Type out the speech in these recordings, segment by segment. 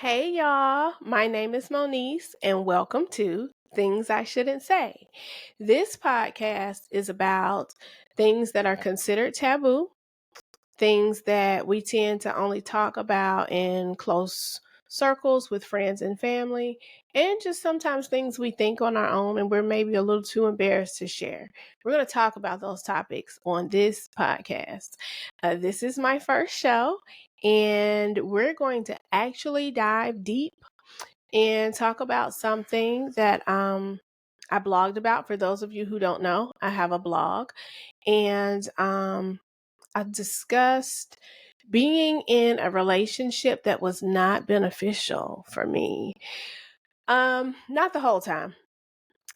Hey y'all, my name is Moniece and welcome to Things I Shouldn't Say. This podcast is about things that are considered taboo, things that we tend to only talk about in close circles with friends and family, and just sometimes things we think on our own and we're maybe a little too embarrassed to share. We're going to talk about those topics on this podcast. This is my first show, and we're going to actually dive deep and talk about something that I blogged about. For those of you who don't know, I have a blog, and I discussed being in a relationship that was not beneficial for me. Not the whole time.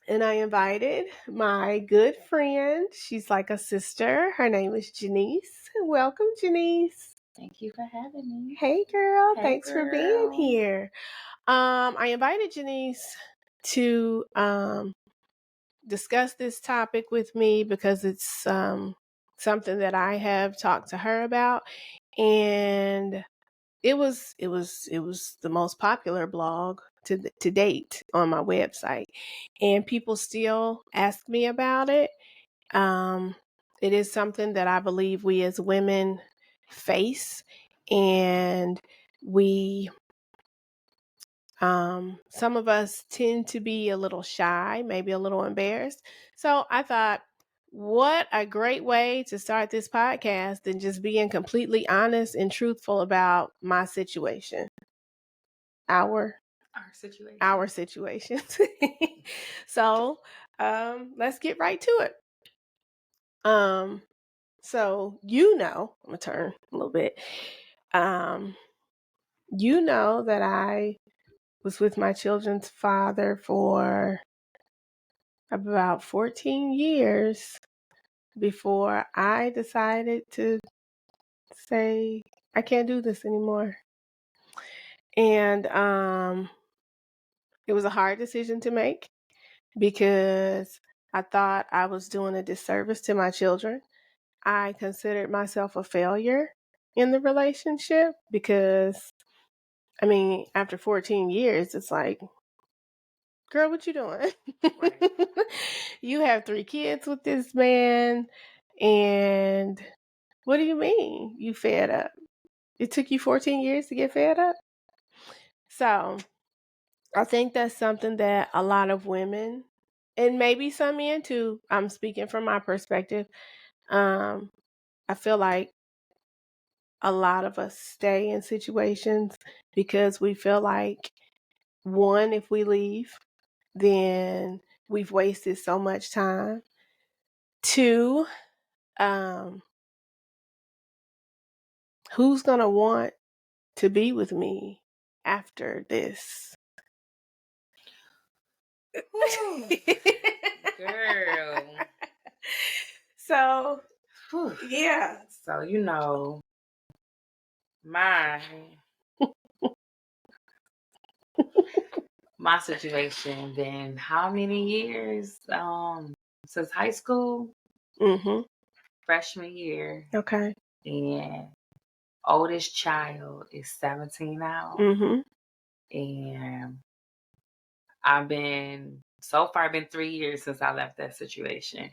And I invited my good friend. She's like a sister. Her name is Janice. Welcome, Janice. Thank you for having me. Hey, girl. Hey, Thanks for being girl. here. I invited Janice to discuss this topic with me because it's something that I have talked to her about, and it was the most popular blog to date on my website, and people still ask me about it. It is something that I believe we as women face, and we some of us tend to be a little shy, maybe a little embarrassed. So I thought, what a great way to start this podcast than just being completely honest and truthful about my situation. Our situation. Our situations. So let's get right to it. So I'm gonna turn a little bit. That I was with my children's father for about 14 years before I decided to say I can't do this anymore. And it was a hard decision to make because I thought I was doing a disservice to my children. I considered myself a failure in the relationship because, after 14 years, it's like, girl, what you doing? Right. You have 3 kids with this man, and what do you mean you fed up? It took you 14 years to get fed up? So I think that's something that a lot of women, and maybe some men too, I'm speaking from my perspective, I feel like a lot of us stay in situations because we feel like, one, if we leave, then we've wasted so much time. 2, who's gonna want to be with me after this? Girl. So, Whew. yeah. So, my my situation been how many years? Since high school, Mm-hmm. freshman year, Okay. and oldest child is 17 now. Mm-hmm. And I've been so far been 3 years since I left that situation.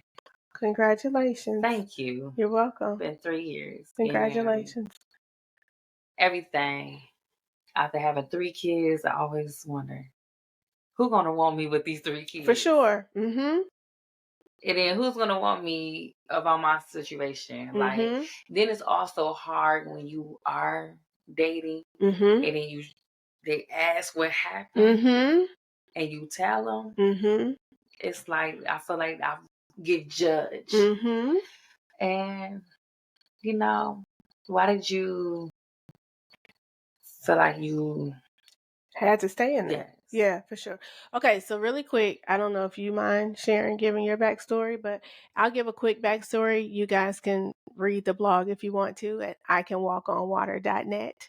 Congratulations. Thank you. You're welcome. Been 3 years. Congratulations. And everything. After having 3 kids, I always wonder who's gonna want me with these 3 kids. For sure. Mm-hmm. And then who's gonna want me about my situation? Like, Mm-hmm. then it's also hard when you are dating Mm-hmm. and then they ask what happened Mm-hmm. and you tell them. Mm-hmm. It's like I feel like I get judged. Mm-hmm. And why did you feel like you Had to stay in there. Yes. Yeah, for sure. Okay, so really quick, I don't know if you mind sharing, giving your backstory, but I'll give a quick backstory. You guys can read the blog if you want to at icanwalkonwater.net.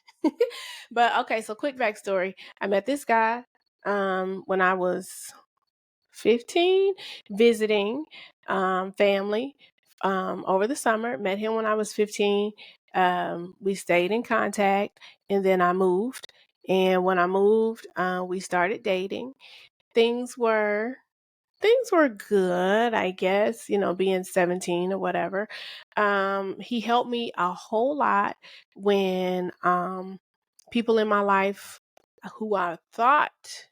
But okay, so quick backstory. I met this guy when I was 15, visiting family over the summer. Met him when I was 15. We stayed in contact, and then I moved. And when I moved, we started dating. Things were good, I guess, being 17 or whatever. He helped me a whole lot when people in my life who I thought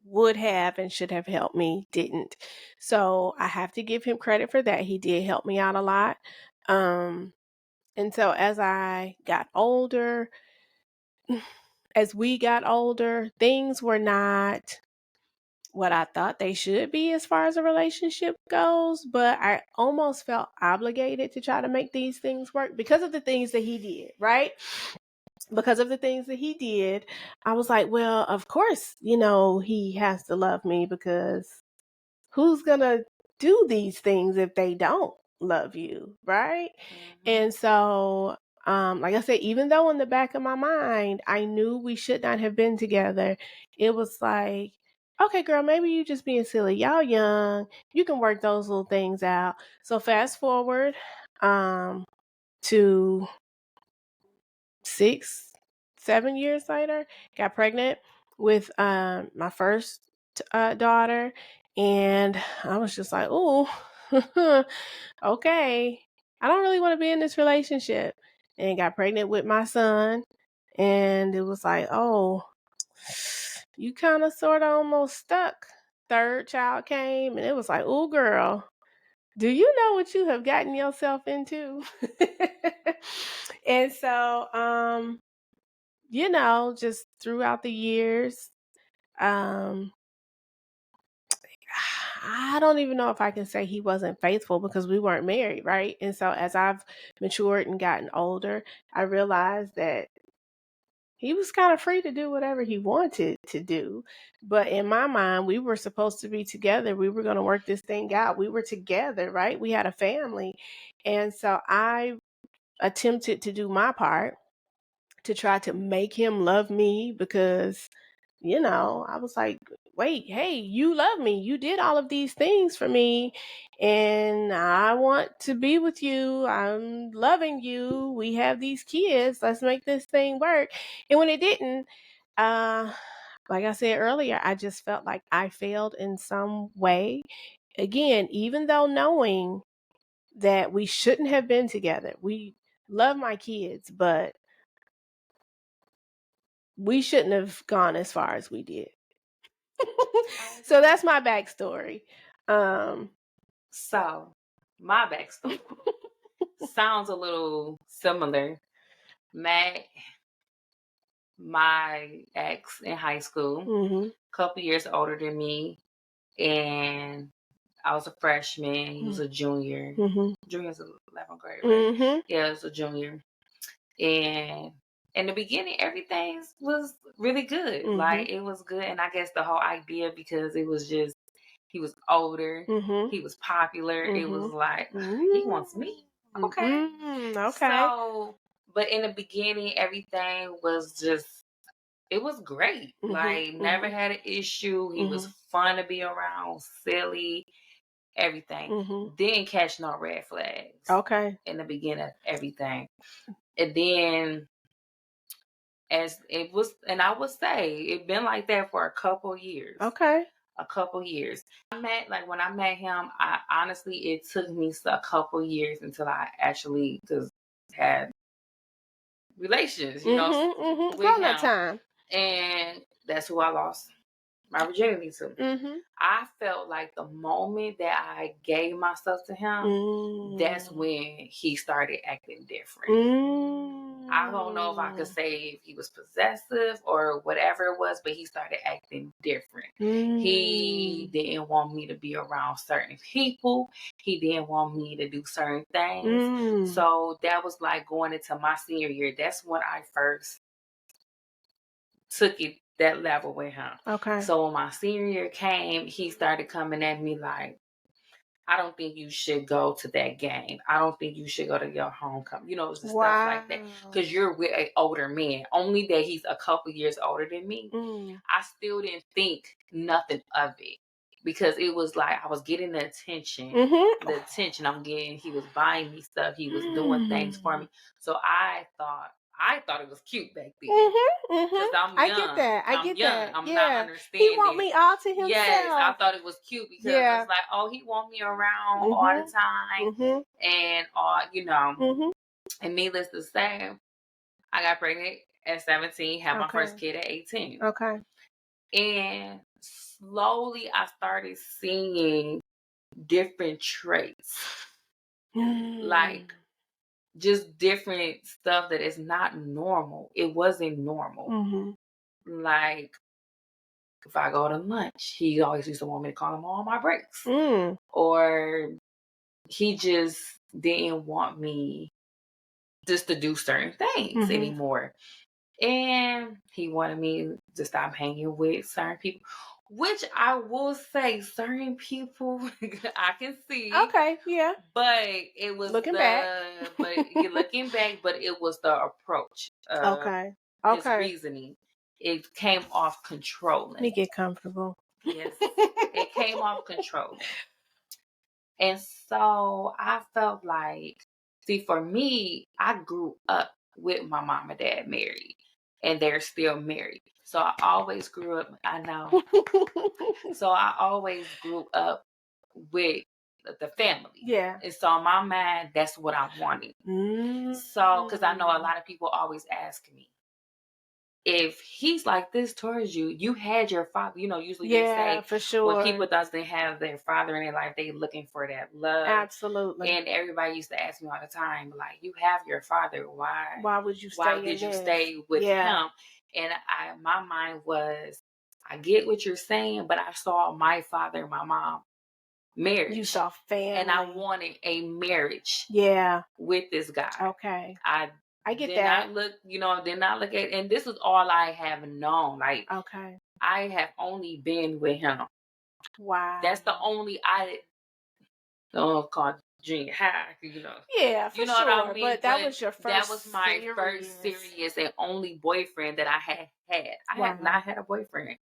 would have and should have helped me didn't. So I have to give him credit for that. He did help me out a lot. And so as I got older, as we got older, things were not what I thought they should be as far as a relationship goes, but I almost felt obligated to try to make these things work because of the things that he did, right? Because of the things that he did, I was like, well, of course, he has to love me because who's going to do these things if they don't love you, right? And so, like I said, even though in the back of my mind, I knew we should not have been together, it was like, okay, girl, maybe you just being silly. Y'all young. You can work those little things out. So fast forward to 6, 7 years later, got pregnant with my first daughter. And I was just like, oh, okay, I don't really want to be in this relationship. And got pregnant with my son. And it was like, oh, you kind of sort of almost stuck. Third child came and it was like, oh, girl, do you know what you have gotten yourself into? And so, just throughout the years, I don't even know if I can say he wasn't faithful because we weren't married, right? And so as I've matured and gotten older, I realized that he was kind of free to do whatever he wanted to do. But in my mind, we were supposed to be together. We were going to work this thing out. We were together, right? We had a family. And so I attempted to do my part to try to make him love me because, I was like, wait, hey, you love me. You did all of these things for me. And I want to be with you. I'm loving you. We have these kids. Let's make this thing work. And when it didn't, like I said earlier, I just felt like I failed in some way. Again, even though knowing that we shouldn't have been together, we love my kids, but we shouldn't have gone as far as we did. So that's my backstory. So my backstory sounds a little similar. Met my ex in high school, a couple years older than me, and I was a freshman. He was a junior. Junior's 11th grade, right? Yeah, it was a junior. And in the beginning, everything was really good. Like, it was good. And I guess the whole idea, because it was just, he was older, he was popular. It was like, he wants me. Okay. Okay. So, but in the beginning, everything was just, it was great. Like, never had an issue. He was fun to be around, silly, everything. Didn't catch no red flags. Okay. In the beginning of everything. And then as it was, and I would say it been like that for a couple years. Okay. A couple years. When I met him, I honestly, it took me a couple years until I actually had relations, with All him. that time. And that's who I lost my virginity to. I felt like the moment that I gave myself to him, that's when he started acting different. I don't know if I could say if he was possessive or whatever it was, but he started acting different. He didn't want me to be around certain people. He didn't want me to do certain things. So that was like going into my senior year. That's when I first took it that level with him. Okay. So when my senior year came, he started coming at me like, I don't think you should go to that game. I don't think you should go to your homecoming. Just stuff like that. Because you're with an older man. Only that he's a couple years older than me. I still didn't think nothing of it. Because it was like I was getting the attention. The attention I'm getting. He was buying me stuff. He was doing things for me. So I thought, I thought it was cute back then. Because I'm young. I get that. I'm young. I'm not understanding. He want me all to himself. Yes, I thought it was cute because it's like, oh, he want me around all the time, and and needless to say, I got pregnant at 17, had my first kid at 18. Okay. And slowly I started seeing different traits. Like just different stuff that is not normal. It wasn't normal. Like if I go to lunch, he always used to want me to call him on my breaks. Or he just didn't want me just to do certain things anymore. And he wanted me to stop hanging with certain people, which I will say certain people I can see. Okay, yeah. But it was looking back. But you're looking back, but it was the approach. His reasoning. It came off controlling. Let me get comfortable. Yes. It came off controlling. And so I felt like, see, for me, I grew up with my mom and dad married, and they're still married. So I always grew up, I know. So I always grew up with the family. Yeah. And so in my mind, that's what I wanted. So, because I know a lot of people always ask me, if he's like this towards you, you had your father. Usually they say, for sure. When people doesn't have their father in their life, they looking for that love. Absolutely. And everybody used to ask me all the time, like, you have your father. Why would you stay? Why did you stay with him? And my mind was, I get what you're saying, but I saw my father and my mom marriage. You saw family, and I wanted a marriage. Yeah, with this guy. Okay. I get that. Did not look at, and this is all I have known. Like, okay, I have only been with him. Wow. That's the only I don't call junior high, Yeah, for sure. What I mean? But that was your first. That was my first serious and only boyfriend that I had. I have not had a boyfriend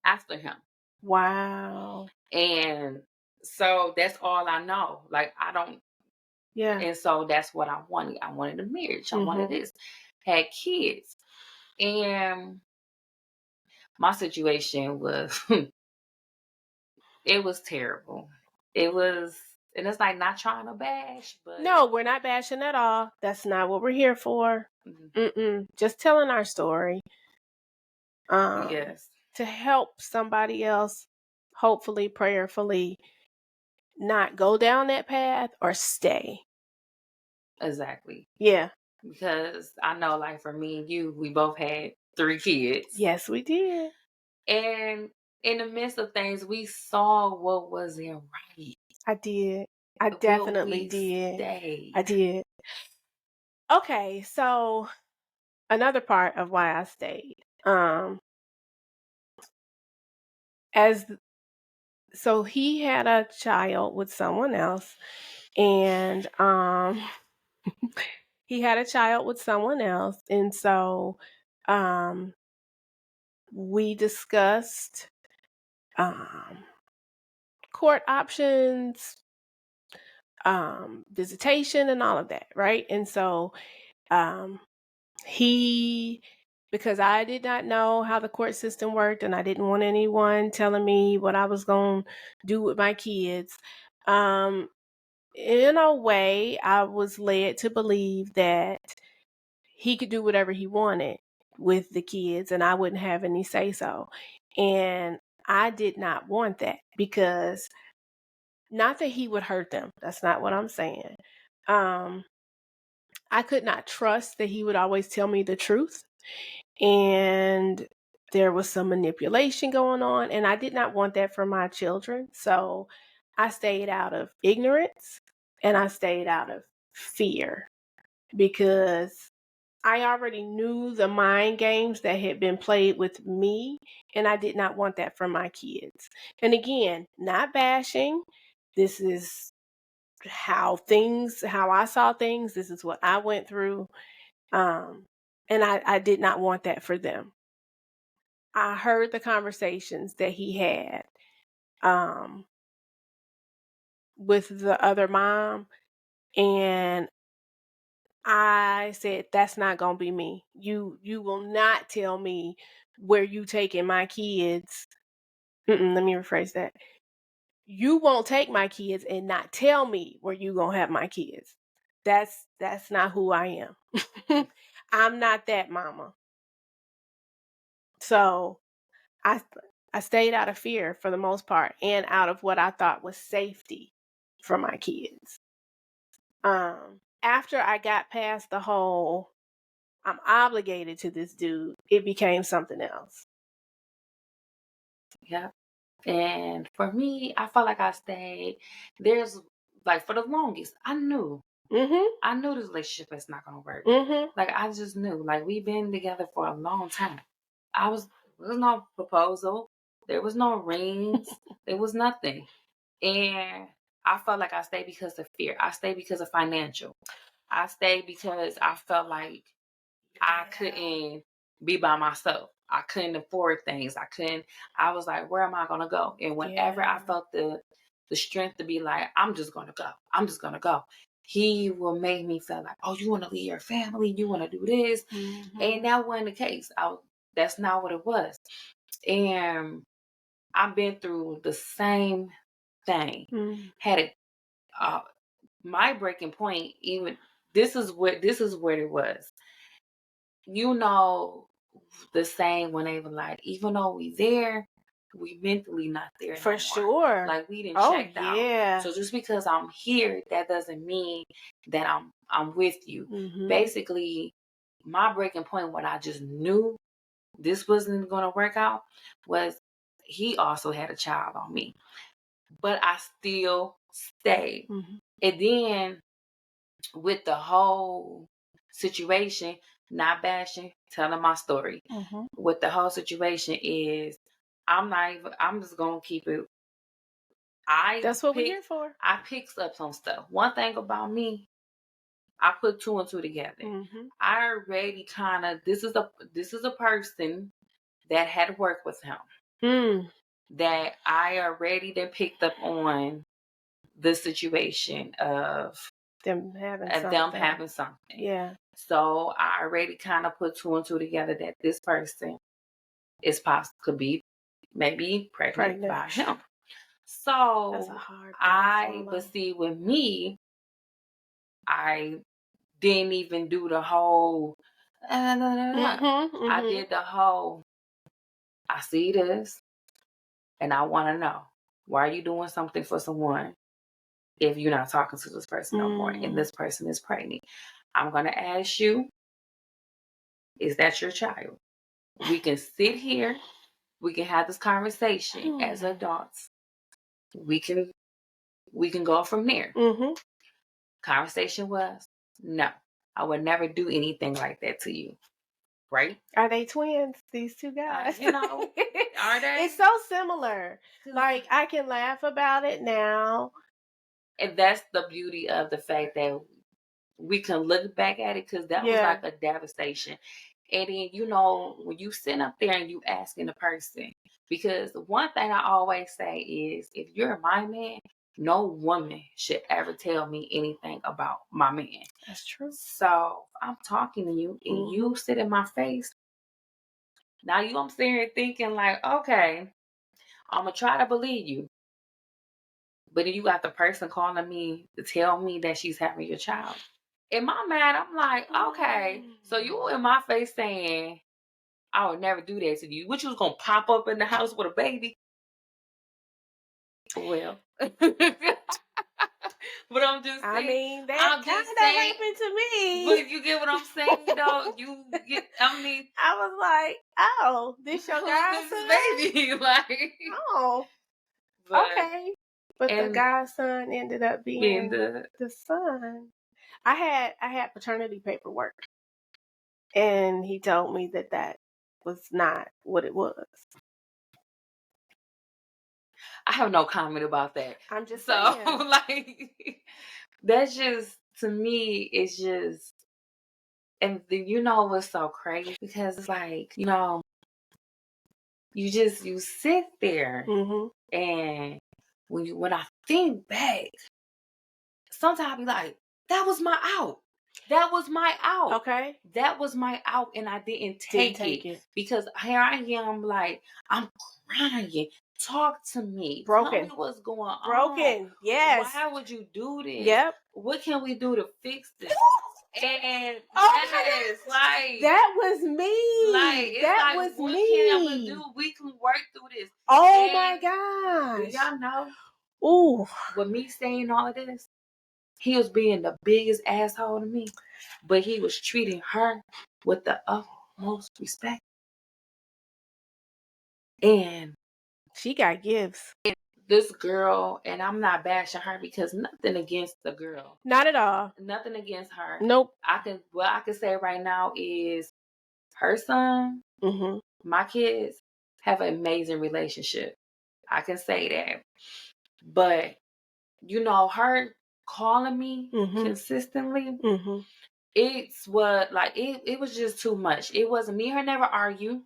after him. Wow. And so that's all I know. Like, I don't. Yeah. And so that's what I wanted. I wanted a marriage. I wanted this. Had kids. And my situation was, it was terrible. It was, and it's like not trying to bash, but. No, we're not bashing at all. That's not what we're here for. Just telling our story. Yes. To help somebody else, hopefully, prayerfully, not go down that path or stay. Exactly. Yeah. Because I know, like, for me and you, we both had 3 kids. Yes, we did. And in the midst of things, we saw what wasn't right. I did. I definitely did. Stayed. I did. Okay, so another part of why I stayed. So he had a child with someone else, and he had a child with someone else, and so we discussed court options, visitation, and all of that, right? And so because I did not know how the court system worked, and I didn't want anyone telling me what I was going to do with my kids, in a way, I was led to believe that he could do whatever he wanted with the kids and I wouldn't have any say so. And I did not want that, because not that he would hurt them. That's not what I'm saying. I could not trust that he would always tell me the truth. And there was some manipulation going on, and I did not want that for my children. So I stayed out of ignorance and I stayed out of fear, because I already knew the mind games that had been played with me, and I did not want that for my kids. And again, not bashing. This is how I saw things. This is what I went through. And I did not want that for them. I heard the conversations that he had with the other mom, and I said, that's not going to be me. You will not tell me where you taking my kids. Let me rephrase that. You won't take my kids and not tell me where you going to have my kids. That's not who I am. I'm not that mama. So I stayed out of fear for the most part and out of what I thought was safety for my kids. After I got past the whole I'm obligated to this dude, it became something else. Yeah. And for me, I felt like I stayed. There's like for the longest, I knew. I knew this relationship is not gonna work. Like I just knew. Like we've been together for a long time. There was no proposal. There was no rings. There was nothing. And I felt like I stayed because of fear. I stayed because of financial. I stayed because I felt like I couldn't be by myself. I couldn't afford things. I was like, where am I gonna go? And whenever I felt the strength to be like, I'm just gonna go. I'm just gonna go. He will make me feel like, oh, you want to leave your family, you want to do this, and that wasn't the case. That's not what it was. And I've been through the same thing. Had it, my breaking point. Even this is what it was. You know, the same when they were like, even though we there, we mentally not there for no sure. Like we didn't check out. So just because I'm here, that doesn't mean that I'm with you. Basically, my breaking point, what I just knew this wasn't going to work out, was he also had a child on me, but I still stayed. And then with the whole situation, not bashing, telling my story. With the whole situation is, I'm just gonna keep it. That's what we're here for. I picked up some stuff. One thing about me, I put 2 and 2 together. I already kind of, this is a person that had worked with him. That I already then picked up on the situation of them having something. Yeah. So I already kind of put 2 and 2 together that this person could be maybe pregnant by him. So that's a hard but see, with me, I didn't even do the whole. I did the whole. I see this, and I want to know, why are you doing something for someone if you're not talking to this person no more, and this person is pregnant? I'm gonna ask you, is that your child? We can sit here. We can have this conversation as adults. We can go from there. Conversation was, no, I would never do anything like that to you. Right? Are they twins, these two guys? Are they? It's so similar. Like, I can laugh about it now. And that's the beauty of the fact that we can look back at it, because that was like a devastation. And then, when you sit up there and you asking the person, because one thing I always say is, if you're my man, no woman should ever tell me anything about my man. That's true. So I'm talking to you and you sit in my face. Now I'm sitting here thinking like, okay, I'm going to try to believe you. But then you got the person calling me to tell me that she's having your child. In my mind, I'm like, okay, so you in my face saying, I would never do that to you. What, you was going to pop up in the house with a baby? Well. But I'm just saying. I mean, that kind of happened to me. But you get what I'm saying, though? I was like, oh, this your godson? Baby. Like. Oh. Okay. But the godson ended up being the son. I had paternity paperwork. And he told me that was not what it was. I have no comment about that. I'm just saying. Like, that's just, to me, it's just, and what's so crazy? Because it's like, you sit there, and when I think back, sometimes I be like, that was my out. That was my out. Okay. That was my out, and I didn't take it. Because here I am, like, I'm crying. Talk to me. Broken. Tell me what's going on. Broken. Yes. Why would you do this? Yep. What can we do to fix this? And yes, like that was me. Like that was what me. Can we do? We can work through this. Oh my gosh. Do y'all know? Ooh. With me saying all of this, he was being the biggest asshole to me, but he was treating her with the utmost respect. And she got gifts. This girl, and I'm not bashing her because nothing against the girl. Not at all. Nothing against her. Nope. What I can say right now is her son, my kids have an amazing relationship. I can say that. But, her calling me consistently, it's what, like, it was just too much. It wasn't me and her never argue.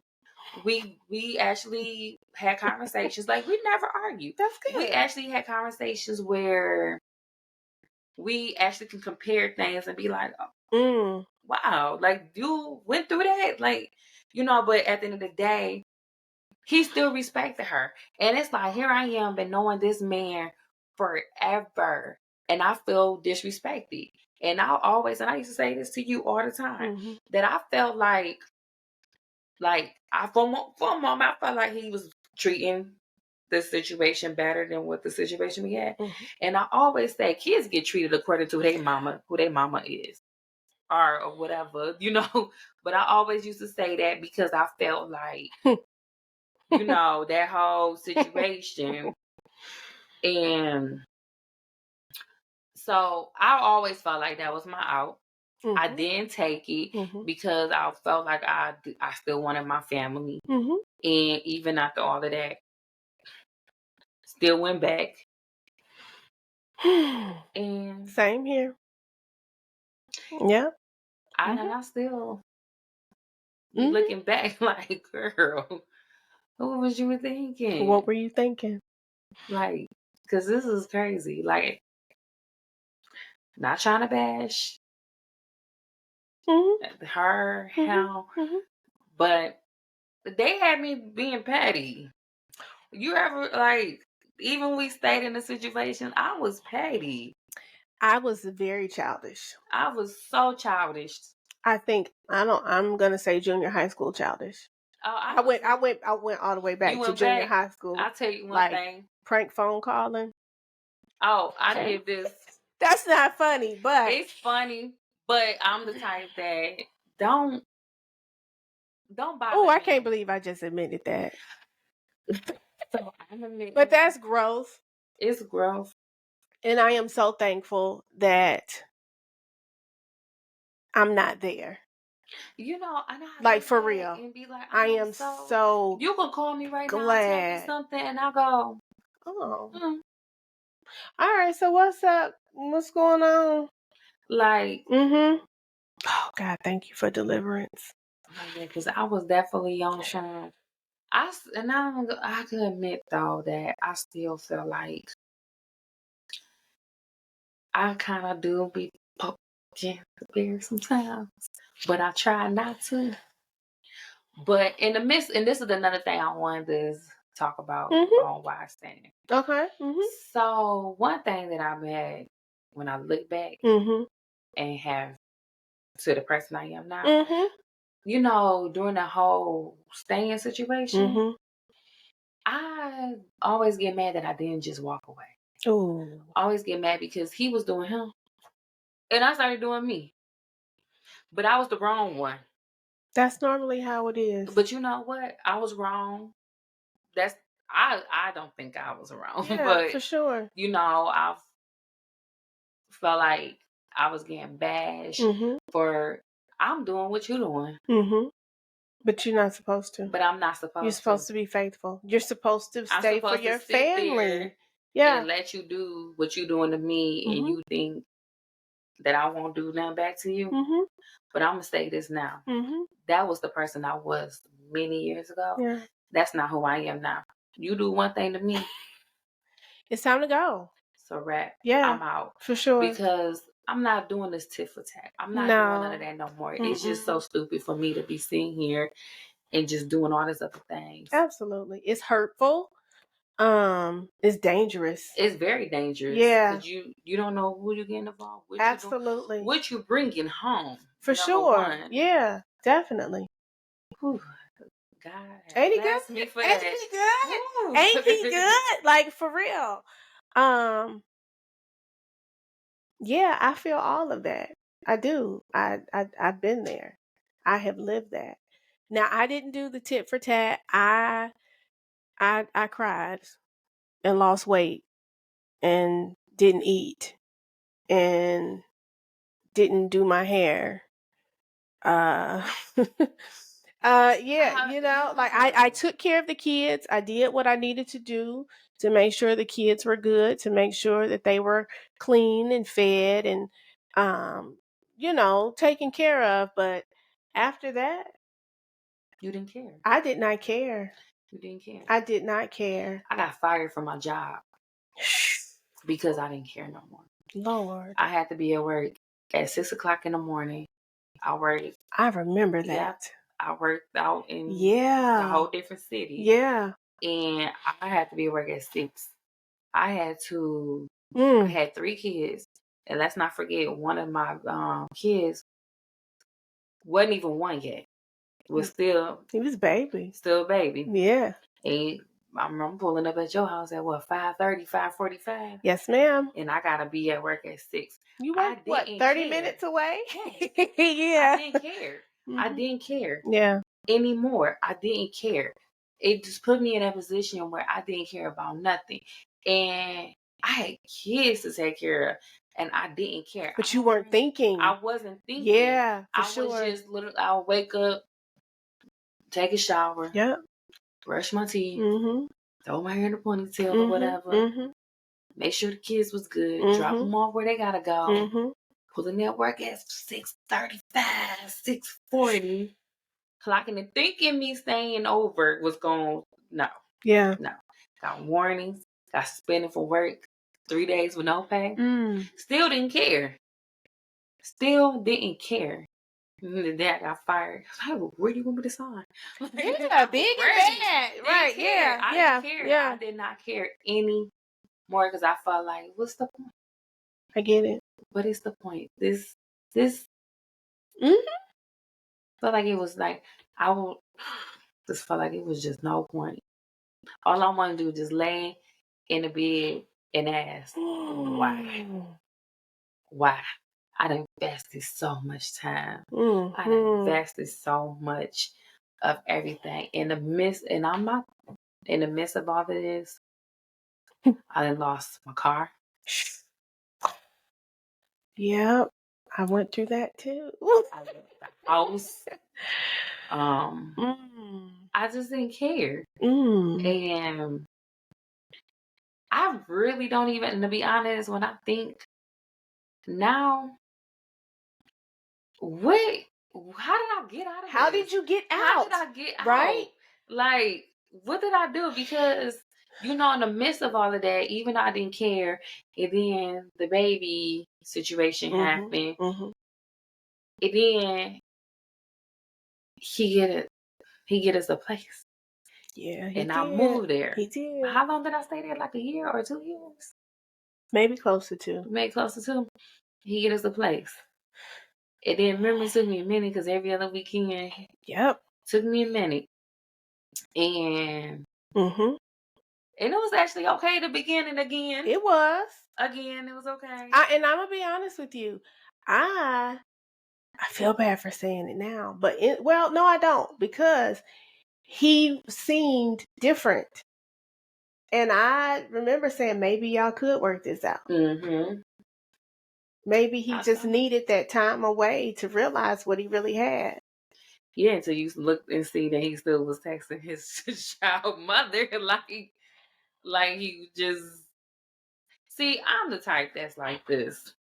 We actually had conversations. Like, we never argued. That's good. We actually had conversations where we actually can compare things and be like, wow, like, you went through that? Like, but at the end of the day, he still respected her. And it's like, here I am, been knowing this man forever, and I feel disrespected. And I used to say this to you all the time, that I felt like for a moment, I felt like he was treating the situation better than what the situation we had. And I always say kids get treated according to who their mama is, or whatever, But I always used to say that because I felt like, that whole situation. And so I always felt like that was my out. I didn't take it because I felt like I still wanted my family. And even after all of that, still went back. And same here. Yeah. And I still looking back like, girl, what was you thinking? What were you thinking? Like, because this is crazy. Like, not trying to bash her, hell, but they had me being petty. You ever, like, even when we stayed in the situation, I was petty. I was very childish. I was so childish. I'm gonna say junior high school childish. I went all the way back to junior high school. I'll tell you one thing. Prank phone calling. Oh, I did this. That's not funny, but it's funny. But I'm the type that don't bother. Oh, I can't believe I just admitted that. So I'm admitting. But that's growth. It's growth. And I am so thankful that I'm not there. And like, for real. And be like, I am so you can call me right glad. now and tell me something, and I'll go, oh. All right, so what's up? What's going on? Like, oh God, thank you for deliverance. Because I was definitely young. I can admit though that I still feel like I kind of do be poking the bear sometimes, but I try not to. But in the midst, and this is another thing I wanted to talk about on why I stand. Okay. So one thing that I've had when I look back and have to the person I am now, during the whole staying situation, I always get mad that I didn't just walk away. Oh, always get mad because he was doing him, and I started doing me. But I was the wrong one. That's normally how it is. But you know what? I was wrong. I don't think I was wrong. Yeah, but for sure. I felt like I was getting bashed for I'm doing what you're doing. But you're not supposed to. But I'm not supposed to. You're supposed to be faithful. You're supposed to stay for your family. And let you do what you're doing to me, and you think that I won't do nothing back to you. But I'm going to say this now. That was the person I was many years ago. Yeah. That's not who I am now. You do one thing to me, it's time to go. It's a wrap. Yeah. I'm out. For sure. Because I'm not doing this tit for tat. I'm not doing none of that no more. It's just so stupid for me to be sitting here and just doing all these other things. Absolutely. It's hurtful. It's dangerous. It's very dangerous. Yeah. Because you don't know who you're getting involved with. Absolutely. What you bringing home. For sure. One. Yeah, definitely. Whew. God, ain't he good? Me for ain't that. he good? Ooh. Ain't he good? Like, for real. Yeah, I feel all of that. I do. I've been there. I have lived that. Now, I didn't do the tit for tat. I cried and lost weight and didn't eat and didn't do my hair. Yeah, you know, like I took care of the kids. I did what I needed to do to make sure the kids were good, to make sure that they were clean and fed and you know, taken care of. But after that, you didn't care. I did not care. You didn't care. I did not care. I got fired from my job because I didn't care no more. Lord. I had to be at work at 6 o'clock in the morning. I remember that. Yep, I worked out in a whole different city. Yeah. And I had to be at work at 6. I had 3 kids. And let's not forget, one of my kids wasn't even one yet. He was baby. Still a baby. Yeah. And I remember pulling up at your house at 5:30, 5:45? Yes, ma'am. And I gotta be at work at 6. You work 30 minutes away? Yeah. I didn't care. I didn't care. Yeah. Anymore. I didn't care. It just put me in a position where I didn't care about nothing. And I had kids to take care of, and I didn't care. But you weren't thinking. I wasn't thinking. Yeah, for I was just I'll wake up, take a shower, brush my teeth, throw my hair in a ponytail or whatever, make sure the kids was good, drop them off where they gotta go, pulling that work at 6:35, 6:40. Clocking and thinking me staying over was going, no. Yeah. No. Got warnings, got suspended for work, 3 days with no pay. Still didn't care. And then I got fired. Oh, where do you want me to sign? Yeah, big and bad. Right, yeah. I didn't care. Yeah. I did not care anymore because I felt like, what's the point? I get it. What is the point? This felt like it was like, just felt like it was just no point. All I want to do is just lay in the bed and ask, why? Why? I done invested so much time. I done invested so much of everything. In the midst of all of this, I done lost my car. Yep. I went through that too. I lost the house. I just didn't care. And I really don't even, to be honest, when I think now, how did I get out of How this? did you get out? How did I get out? Right? Like, what did I do? Because, in the midst of all of that, even though I didn't care, and then the baby situation happened, and then he get us a place. Yeah, and I moved there. He did. How long did I stay there? Like a year or 2 years? Maybe closer to. Maybe closer to. He get us a place. And then remember, it took me a minute because every other weekend. Yep. Took me a minute. And and it was actually okay to begin and again. It was. Again, it was okay. And I'm gonna be honest with you. I feel bad for saying it now, but no, I don't, because he seemed different. And I remember saying, maybe y'all could work this out. Maybe he just needed that time away to realize what he really had. Yeah, until you look and see that he still was texting his child mother like he just. See, I'm the type that's like this.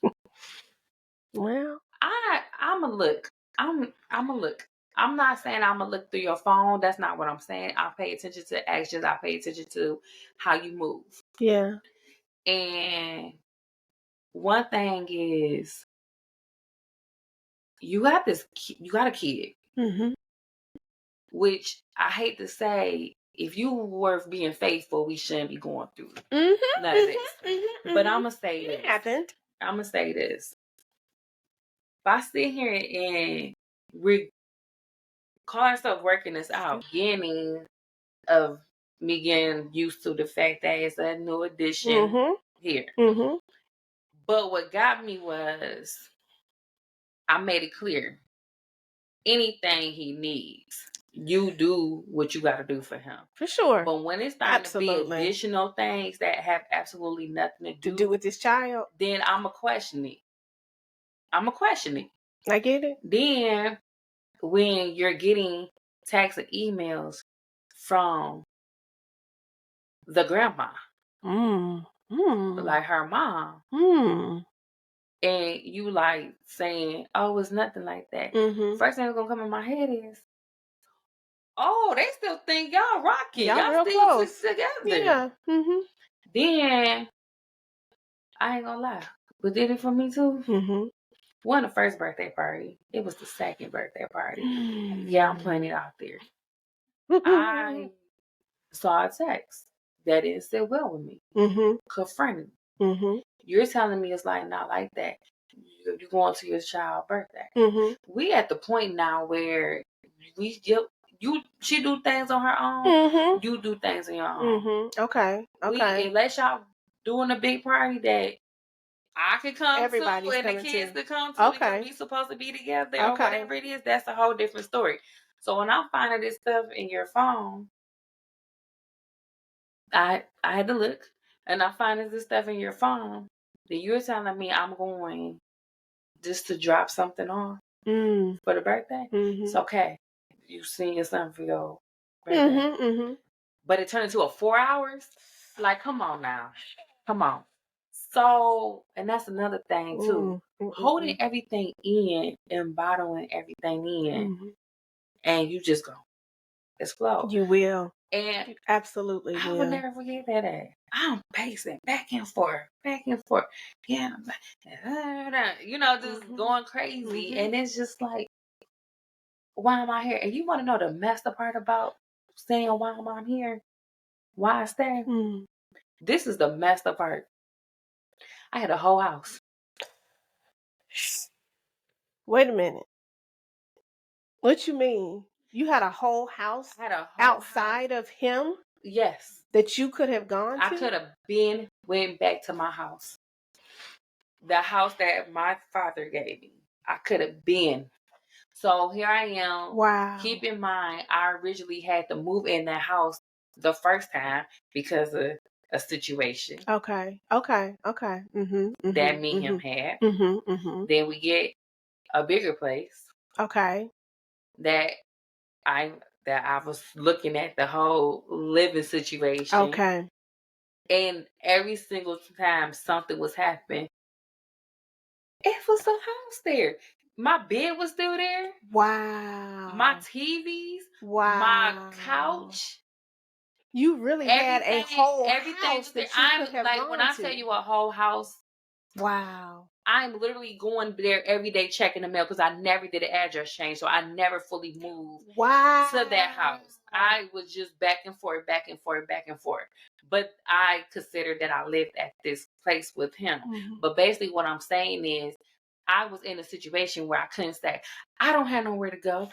Well, I'm a look. I'm a look. I'm not saying I'm gonna look through your phone. That's not what I'm saying. I pay attention to actions. I pay attention to how you move. Yeah. And one thing is, you got a kid, which I hate to say, if you were being faithful, we shouldn't be going through none of this. But I'm gonna say this. It happened. I'm gonna say this. If I sit here and we call ourselves working this out, beginning of me getting used to the fact that it's a new addition here. But what got me was I made it clear. Anything he needs, you do what you got to do for him. For sure. But when it's starting to be additional things that have absolutely nothing to do with this child, then I'm going to question it. I get it. Then when you're getting texts and emails from the grandma, like her mom, and you like saying, oh, it's nothing like that. First thing that's going to come in my head is, oh, they still think y'all rocking. Y'all real still close together. Yeah. Then, I ain't gonna lie, but did it for me too. Wasn't the first birthday party. It was the second birthday party. Yeah, I'm putting it out there. I saw a text that didn't sit well with me. Confronted me. You're telling me it's like not like that. You're going to your child's birthday. We at the point now where she do things on her own. You do things on your own. Okay. Unless y'all doing a big party that I could come Everybody's to and the kids could come to because we supposed to be together or whatever it is, that's a whole different story. So when I'm finding this stuff in your phone, I had to look, and I find this stuff in your phone, then you're telling me I'm going just to drop something off for the birthday. It's okay. You singing something for your birthday. But it turned into a 4 hours? Like, come on now. Come on. So, and that's another thing too. Holding everything in and bottling everything in, and you just go explode. You will. And you absolutely I will. will never forget that. I'm pacing back and forth. Yeah, just going crazy. And it's just like, why am I here? And you want to know the messed up part about saying why am I here? Why I stay? This is the messed up part. I had a whole house. Wait a minute. What you mean? You had a whole house outside of him? Yes. That you could have gone to? I could have went back to my house. The house that my father gave me. I could have been. So here I am. Wow. Keep in mind, I originally had to move in that house the first time because of a situation. Okay. That me and him had. Then we get a bigger place. Okay. That I was looking at the whole living situation. Okay. And every single time something was happening, it was a house there. My bed was still there. Wow. My TVs. Wow. My couch. You really had a whole house that you could have like gone when I to. tell you a whole house. Wow. I'm literally going there every day checking the mail because I never did an address change, so I never fully moved to that house. I was just back and forth. But I considered that I lived at this place with him. But basically what I'm saying is I was in a situation where I couldn't say, I don't have nowhere to go.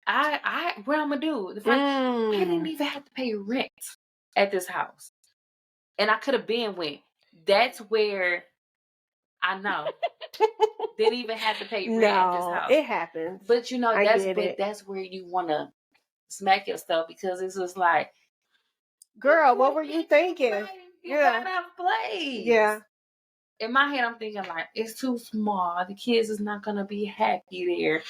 What I'm gonna do? The fact I didn't even have to pay rent at this house. And I could have been went. That's where I know. Didn't even have to pay rent at this house. It happens. But that's where you wanna smack yourself because it's just like, girl, what were you thinking? You gotta have a place. Yeah. In my head, I'm thinking like, it's too small. The kids is not gonna be happy there.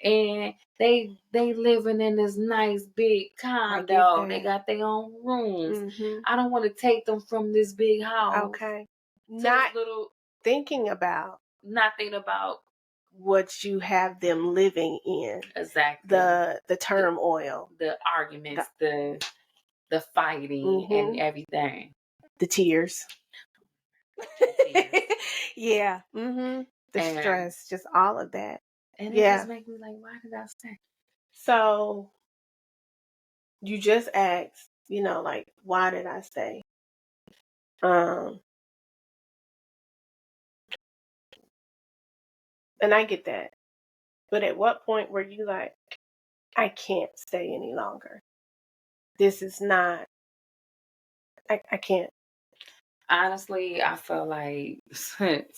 And they living in this nice big condo. They got their own rooms. I don't want to take them from this big house. Okay. Not thinking about what you have them living in. Exactly. The turmoil. The arguments, the fighting and everything. The tears. Yeah. The stress, just all of that. And it just makes me like, why did I stay? So you just asked, like, why did I stay? And I get that. But at what point were you like, I can't stay any longer? This is not, I can't. Honestly, I feel like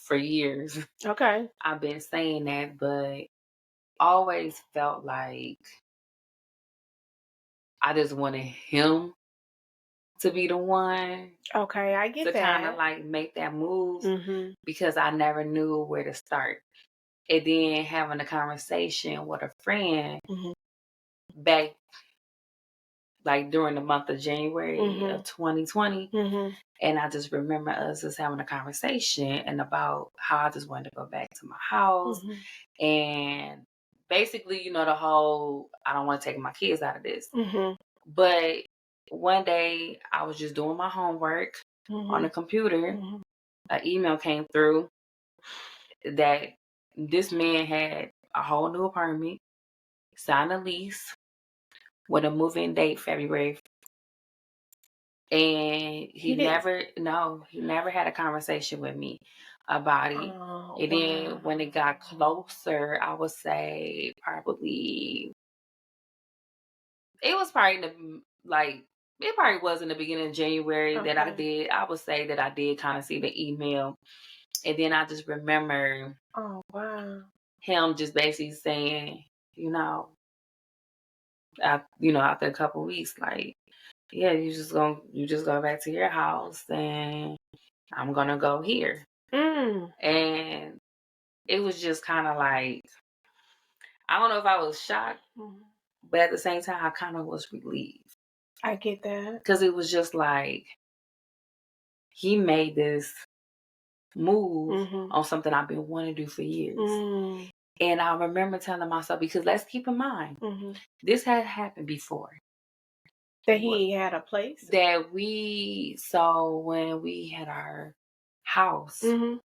for years, Okay, I've been saying that, but always felt like I just wanted him to be the one. Okay, I get to that. kind of like make that move because I never knew where to start. And then having a conversation with a friend back like during the month of January of 2020. And I just remember us just having a conversation and about how I just wanted to go back to my house. And basically, the whole, I don't want to take my kids out of this. But one day I was just doing my homework on the computer. An email came through that this man had a whole new apartment, signed a lease with a move-in date February. And he never had a conversation with me about it. And then when it got closer, I would say it probably was in the beginning of January that I would say that I did kind of see the email. And then I just remember him just basically saying, after a couple of weeks, like, yeah, you just go back to your house and I'm gonna go here. And it was just kind of like, I don't know if I was shocked, but at the same time I kind of was relieved. I get that. Because it was just like, he made this move on something I've been wanting to do for years. And I remember telling myself, because let's keep in mind, this had happened before. That he had a place? That we saw when we had our house. And,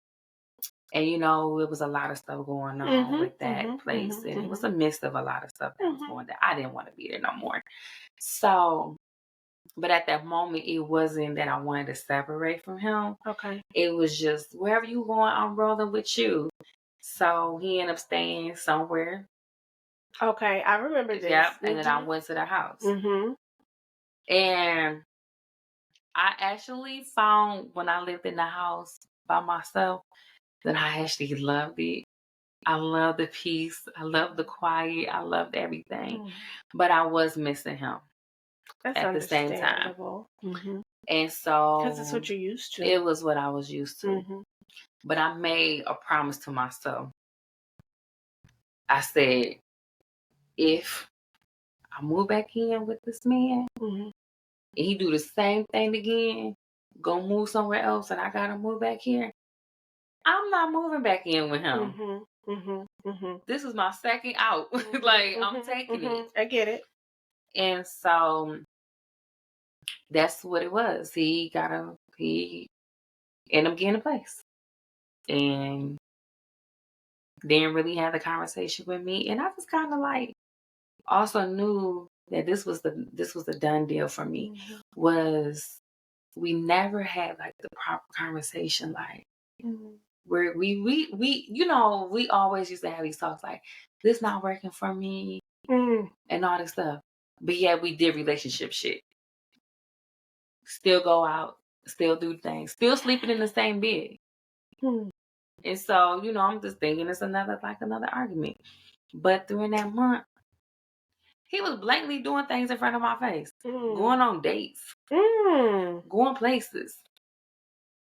it was a lot of stuff going on with that place. And it was a mix of a lot of stuff that was going on that I didn't want to be there no more. So, but at that moment, it wasn't that I wanted to separate from him. Okay. It was just, wherever you going, I'm rolling with you. So he ended up staying somewhere. Okay, I remember this. Yep. And then I went to the house. And I actually found, when I lived in the house by myself, that I actually loved it. I loved the peace. I loved the quiet. I loved everything. But I was missing him. That's at the same time. And so, because it's what you're used to. It was what I was used to. But I made a promise to myself. I said, if I move back in with this man, and he do the same thing again, go move somewhere else, and I gotta move back here, I'm not moving back in with him. This is my second out. I'm taking it. I get it. And so that's what it was. He ended up getting a place. And didn't really have the conversation with me. And I was kind of like, also knew that this was the done deal for me. Was we never had like the proper conversation, like where we always used to have these talks like, this not working for me and all this stuff. But yeah, we did relationship shit. Still go out, still do things, still sleeping in the same bed. And so, I'm just thinking it's another argument. But during that month, he was blatantly doing things in front of my face. Going on dates. Going places.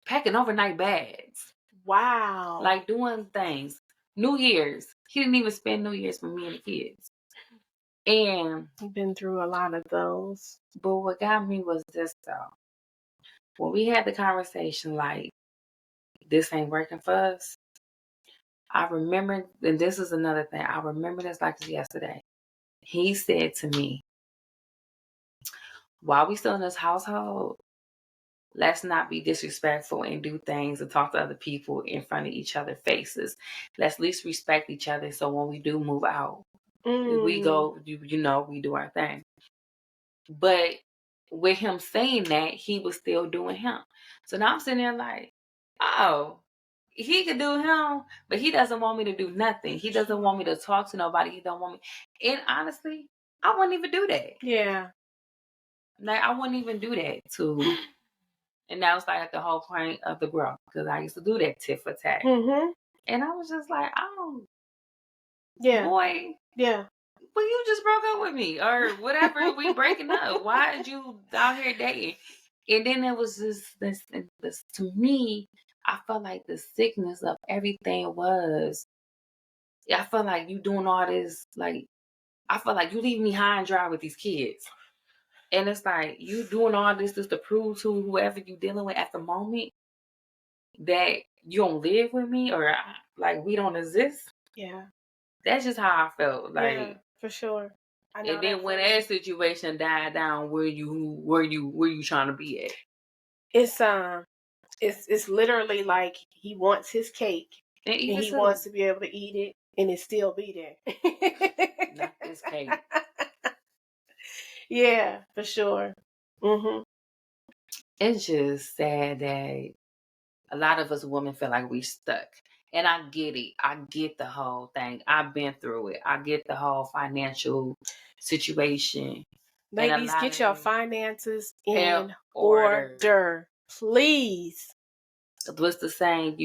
Packing overnight bags. Wow. Like doing things. New Year's. He didn't even spend New Year's with me and the kids. And I've been through a lot of those. But what got me was this though. When we had the conversation like, this ain't working for us, I remember, and this is another thing, I remember this like yesterday. He said to me, while we still in this household, let's not be disrespectful and do things and talk to other people in front of each other's faces. Let's at least respect each other. So when we do move out, we go, we do our thing. But with him saying that, he was still doing him. So now I'm sitting there like, oh, he could do him, but he doesn't want me to do nothing. He doesn't want me to talk to nobody. He don't want me. And honestly, I wouldn't even do that. Yeah. Like, I wouldn't even do that to. And that was like the whole point of the growth, because I used to do that tit for tat. Mm-hmm. And I was just like, oh, yeah, boy, yeah. Well, you just broke up with me or whatever. We breaking up. Why did you out here dating? And then it was just this to me, I felt like the sickness of everything was, I felt like you doing all this, like, I felt like you leave me high and dry with these kids. And it's like, you doing all this just to prove to whoever you dealing with at the moment that you don't live with me, or like we don't exist. Yeah. That's just how I felt. Like, yeah, for sure. I know. And then when that situation died down, where you trying to be at? It's literally like he wants his cake and he wants to be able to eat it and it still be there. Not this cake. Yeah, for sure. Mm-hmm. It's just sad that a lot of us women feel like we stuck. And I get it. I get the whole thing. I've been through it. I get the whole financial situation. Ladies, get your finances in order. Please. What's the saying?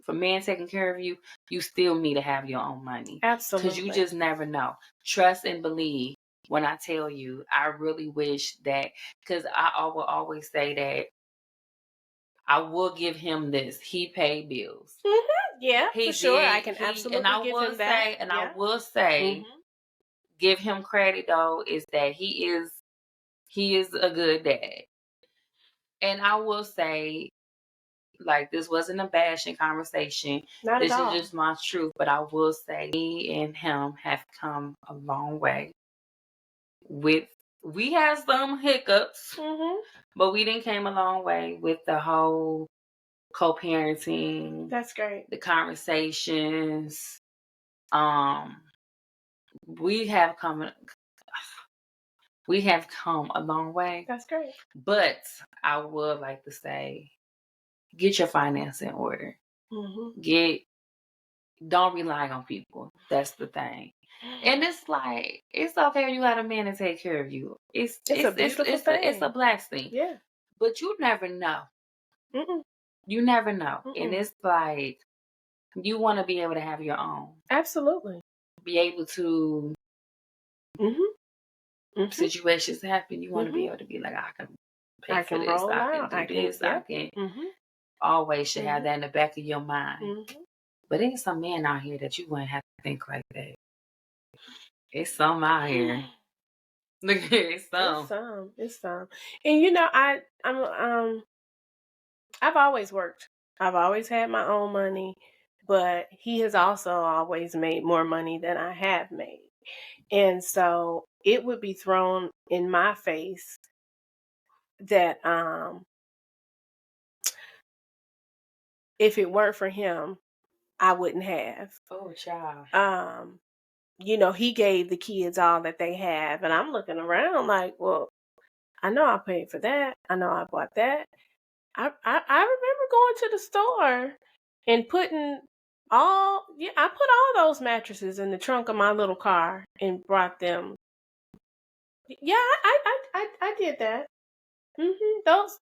For men taking care of you, you still need to have your own money. Absolutely. Because you just never know. Trust and believe when I tell you. I really wish that, because I will always say that I will give him this. He paid bills. Mm-hmm. Yeah, for sure. I can absolutely give him that. I will say, give him credit though, is that he is a good dad. And I will say, like, this wasn't a bashing conversation. Not this at all. Is just my truth. But I will say, me and him have come a long way. We had some hiccups, but we didn't came a long way with the whole co-parenting. That's great. The conversations. We have come a long way. That's great. But I would like to say, get your finance in order. Don't rely on people. That's the thing. And it's like, it's okay if you got a man to take care of you. It's a beautiful thing. It's a blessing. Yeah. But you never know. You never know. And it's like, you want to be able to have your own. Absolutely. Be able to, situations happen. You want to be able to be like, I can pay for this. I can do this. I can. Always should have that in the back of your mind. But there's some men out here that you wouldn't have to think like that. It's some out here. Look, it's some. It's some. And I've always worked. I've always had my own money, but he has also always made more money than I have made. And so it would be thrown in my face that if it weren't for him, I wouldn't have. Oh, child. He gave the kids all that they have, and I'm looking around like, well, I know I paid for that. I know I bought that. I remember going to the store and putting I put all those mattresses in the trunk of my little car and brought them. Yeah, I did that. It's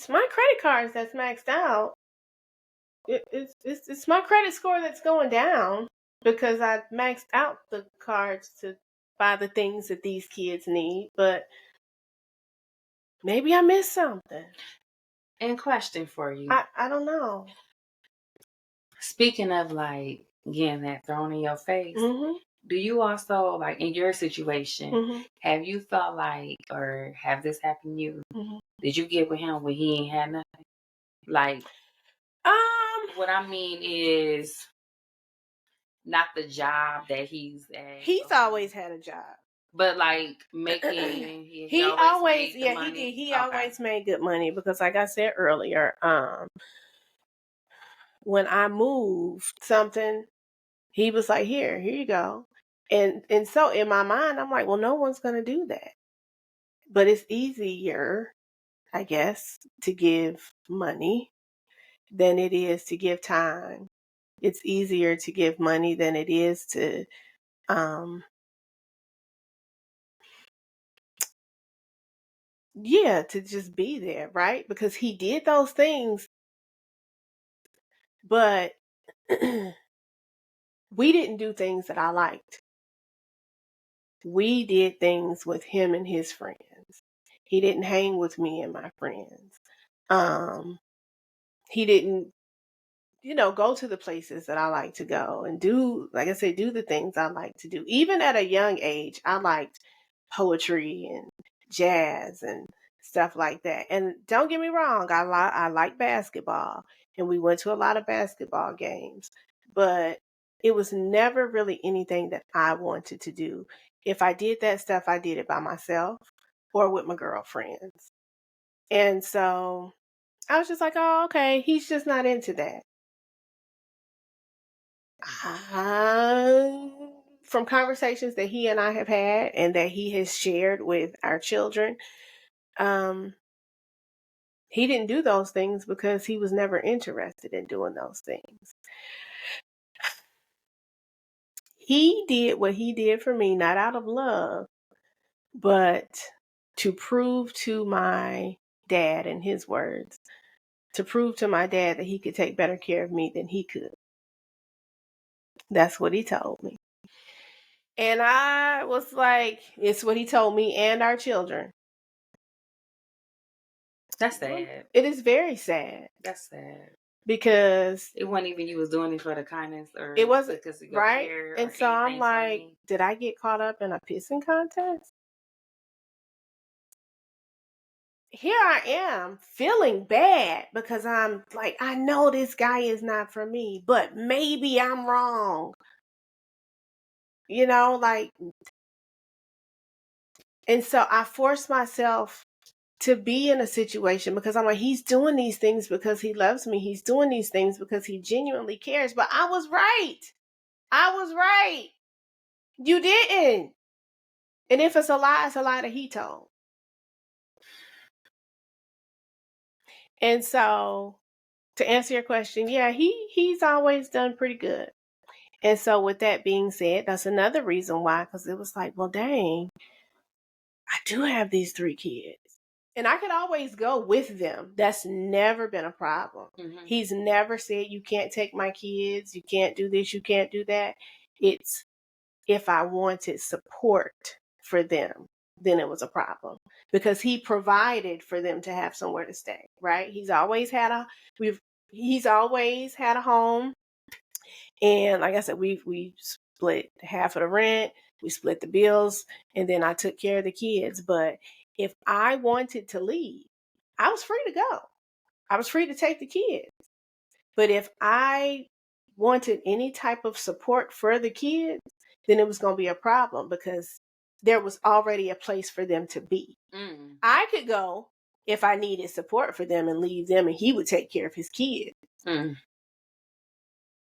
my credit cards that's maxed out. It's my credit score that's going down because I maxed out the cards to buy the things that these kids need, but maybe I missed something. And question for you. I don't know. Speaking of like getting that thrown in your face, do you also, like, in your situation, have you felt like, or have this happened to you? Did you get with him when he ain't had nothing? Like, what I mean is not the job that he's at. He's always had a job. But like making, he always made the money. he did. He always made good money because, like I said earlier, when I moved something, he was like, here you go. And so in my mind, I'm like, well, no one's going to do that. But it's easier, I guess, to give money than it is to give time. It's easier to give money than it is to, to just be there, right? Because he did those things, but we didn't do things that I liked. We did things with him and his friends. He didn't hang with me and my friends. He didn't, go to the places that I like to go and do, like I said, do the things I like to do. Even at a young age, I liked poetry and jazz and stuff like that. And don't get me wrong, I like basketball, and we went to a lot of basketball games, but it was never really anything that I wanted to do. If I did that stuff, I did it by myself or with my girlfriends. And so I was just like, oh, okay, he's just not into that. From conversations that he and I have had and that he has shared with our children, he didn't do those things because he was never interested in doing those things. He did what he did for me, not out of love, but to prove to my dad, in his words, to prove to my dad that he could take better care of me than he could. That's what he told me. And I was like, it's what he told me and our children. That's sad. It is very sad. That's sad. Because it wasn't even you was doing it for the kindness, or it wasn't because of right. Care and so I'm like, funny. Did I get caught up in a pissing contest? Here I am feeling bad because I'm like, I know this guy is not for me, but maybe I'm wrong. And so I forced myself to be in a situation because I'm like, he's doing these things because he loves me. He's doing these things because he genuinely cares. But I was right. You didn't. And if it's a lie that he told. And so to answer your question, yeah, he's always done pretty good. And so with that being said, that's another reason why, because it was like, well, dang, I do have these 3 kids. And I could always go with them. That's never been a problem. Mm-hmm. He's never said, you can't take my kids, you can't do this, you can't do that. It's if I wanted support for them, then it was a problem. Because he provided for them to have somewhere to stay, right? He's always had a home. And like I said, we split half of the rent, we split the bills, and then I took care of the kids. But if I wanted to leave, I was free to go. I was free to take the kids. But if I wanted any type of support for the kids, then it was going to be a problem because there was already a place for them to be. Mm. I could go if I needed support for them and leave them, and he would take care of his kids. Mm.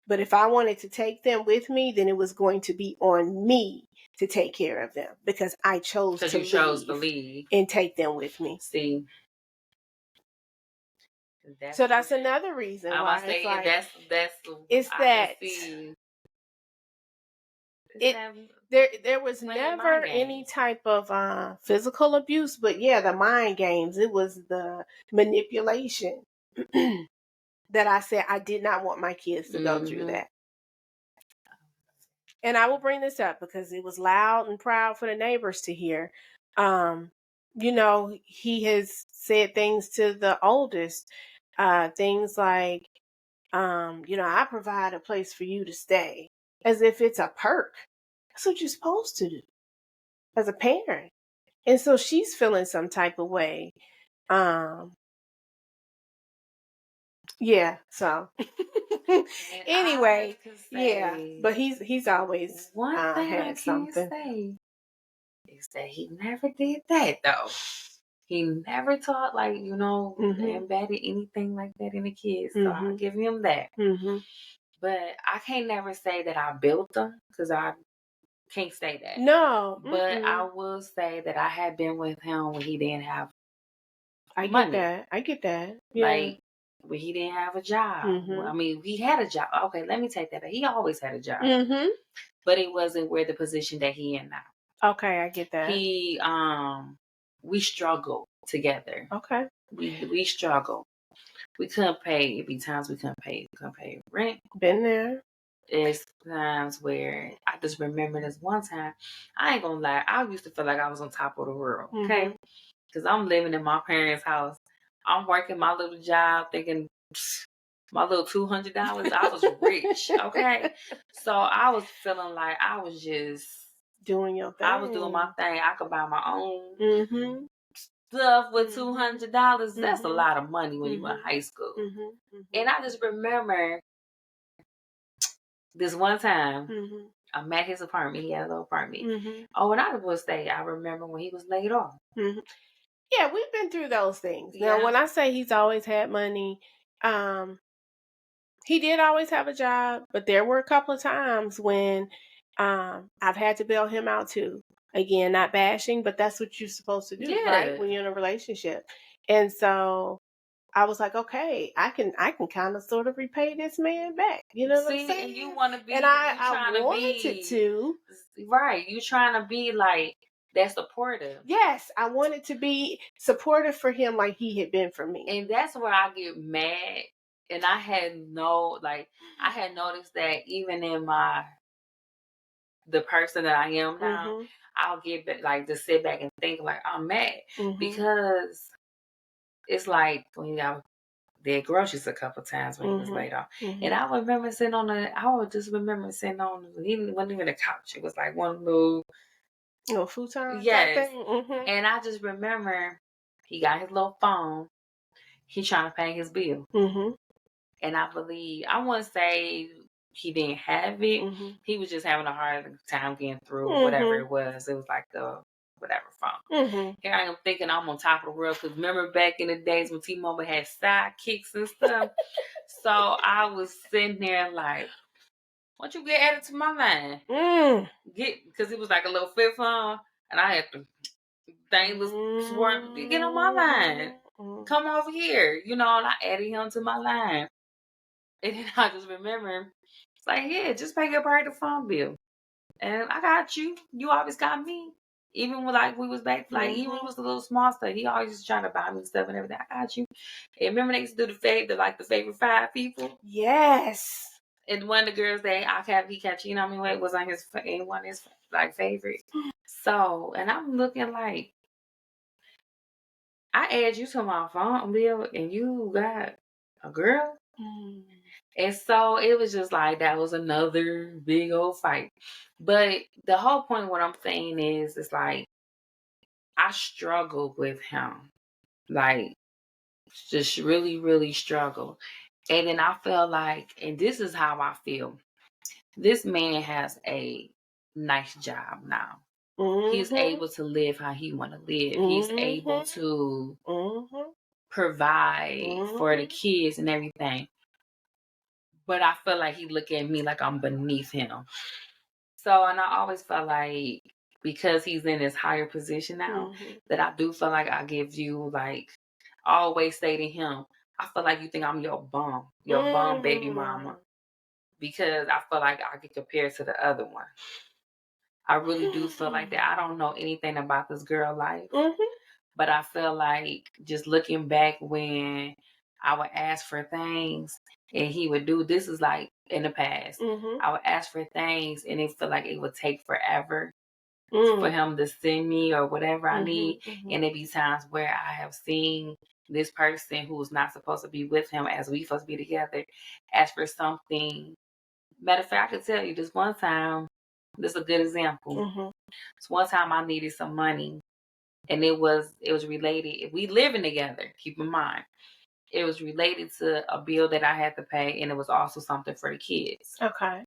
But if I wanted to take them with me, then it was going to be on me to take care of them because I chose to leave and take them with me. See. So that's another reason why it's like, there was never any type of physical abuse, but yeah, the mind games. It was the manipulation that I said I did not want my kids to go through that. And I will bring this up because it was loud and proud for the neighbors to hear. He has said things to the oldest, things like, I provide a place for you to stay, as if it's a perk. That's what you're supposed to do as a parent. And so she's feeling some type of way. Yeah, so anyway, yeah, but he's always one thing had something. Say is that he never did that though. He never taught embedded anything like that in the kids. So I'll give him that. But I can't never say that I built them because I can't say that. No. But I will say that I had been with him when he didn't have money. I get that. Yeah. Like when he didn't have a job. Well, I mean, he had a job. Okay, let me take that back. He always had a job. But it wasn't where the position that he in now. Okay, I get that. He we struggled together. Okay. We struggled. We couldn't pay. It'd be times we couldn't pay rent. Been there. It's times where I just remember this one time. I ain't gonna lie. I used to feel like I was on top of the world. Okay. Because I'm living in my parents' house. I'm working my little job thinking my little $200. I was rich. Okay. So I was feeling like I was just doing your thing. I was doing my thing. I could buy my own stuff with $200. That's a lot of money when you in high school. And I just remember this one time, I'm at his apartment. He had a little apartment. Oh, and I would say, I remember when he was laid off. Yeah, we've been through those things. Yeah. Now, when I say he's always had money, he did always have a job, but there were a couple of times when I've had to bail him out too. Again, not bashing, but that's what you're supposed to do, right? When you're in a relationship. And so I was like, okay, I can kind of sort of repay this man back. You know what I'm saying? And you want to be, and I wanted to. Right. You trying to be like that supportive. Yes, I wanted to be supportive for him like he had been for me. And that's where I get mad. And I had noticed that even in the person that I am now, I'll get like to sit back and think like I'm mad because it's like when you got did groceries a couple times when he was laid off. And I remember sitting on he wasn't even a couch. It was like one little futon. Yes. And I just remember he got his little phone. He's trying to pay his bill. And I believe, I wouldn't say he didn't have it. He was just having a hard time getting through whatever it was. It was like the whatever phone. Here I am thinking I'm on top of the world because remember back in the days when T-Mobile had sidekicks and stuff. So I was sitting there like, why don't you get added to my line? Because it was like a little flip phone and I had to thing was get on my line. Come over here. And I added him to my line. And then I just remember, it's like, yeah, just pay your part of the phone bill. And I got you. You always got me. Even when we was back, even when it was a little small stuff, he always was trying to buy me stuff and everything. I got you. And remember they used to do the favorite 5 people? Yes. And one of the girls that he kept cheating on me with was on one of his favorite. So, and I'm looking like, I add you to my phone bill and you got a girl? And so it was just like that was another big old fight. But the whole point of what I'm saying is it's like I struggled with him. Like just really, really struggle. And then I felt like, and this is how I feel. This man has a nice job now. He's able to live how he want to live. He's able to provide for the kids and everything. But I feel like he look at me like I'm beneath him. So, and I always felt like because he's in this higher position now, that I do feel like I give you I always say to him, I feel like you think I'm your bum baby mama. Because I feel like I get compared to the other one. I really do feel like that. I don't know anything about this girl life. But I feel like just looking back when I would ask for things and he would do, this is like in the past. I would ask for things and it felt like it would take forever for him to send me or whatever I need. And there'd be times where I have seen this person who's not supposed to be with him as we supposed to be together ask for something. Matter of fact, I can tell you this one time, this is a good example. This one time I needed some money. And it was related. We living together. Keep in mind, it was related to a bill that I had to pay, and it was also something for the kids. Okay.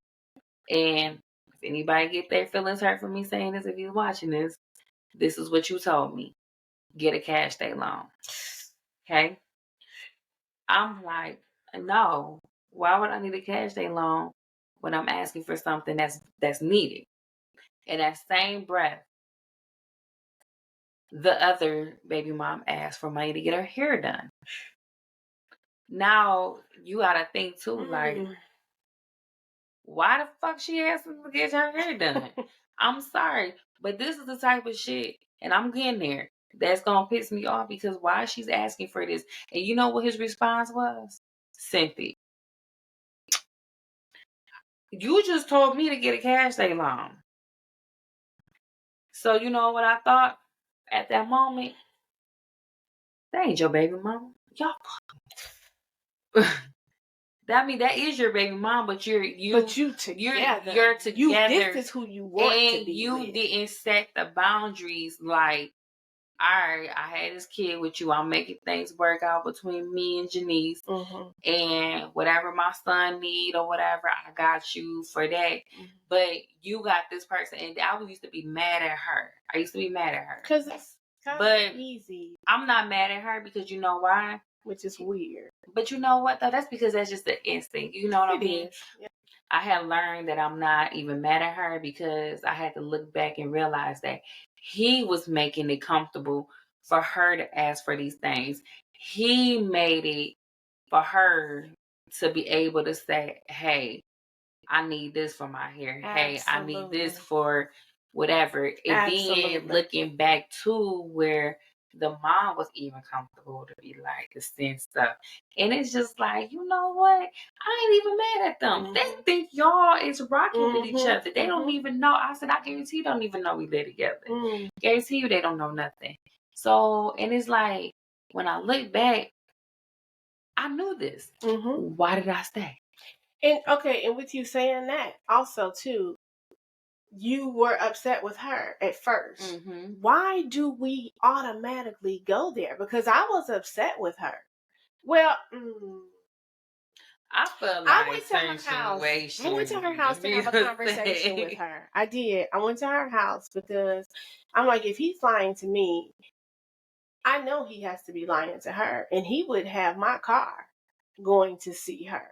And if anybody get their feelings hurt for me saying this, if you're watching this, This is what you told me. Get a cash day loan. Okay? I'm like, no. Why would I need a cash day loan when I'm asking for something that's needed? In that same breath, the other baby mom asked for money to get her hair done. Now you gotta think too, like, why the fuck she asking to get her hair done? I'm sorry, but this is the type of shit, and I'm getting there, that's gonna piss me off, because why she's asking for this? And you know what his response was? Cynthia, you just told me to get a cash day loan. So you know what I thought at that moment? That ain't your baby mama. Y'all that mean that is your baby mom, but you're together. You're together. This is who you want to be you with. Didn't set the boundaries. Like, all right, I had this kid with you. I'm making things work out between me and Janice, and whatever my son need or whatever, I got you for that. But you got this person, and I used to be mad at her. I used to be mad at her because it's kind of easy. I'm not mad at her because you know why? Which is weird. But you know what, though? That's because that's just the instinct. You know what I mean? Yeah. I had learned that I'm not even mad at her because I had to look back and realize that he was making it comfortable for her to ask for these things. He made it for her to be able to say, hey, I need this for my hair. Absolutely. Hey, I need this for whatever. And then looking back to where the mom was even comfortable to be like to send stuff. And it's just like, you know what? I ain't even mad at them. They think y'all is rocking with each other. They don't even know. I said, I guarantee you don't even know we live together. Guarantee you they don't know nothing. So, and it's like, when I look back, I knew this. Why did I stay? And okay, and with you saying that, also too, you were upset with her at first. Why do we automatically go there? Because I was upset with her. Well, I feel like I went to her house. I went to her house to have a conversation with her. I did. I went to her house because I'm like, if he's lying to me, I know he has to be lying to her, and he would have my car going to see her.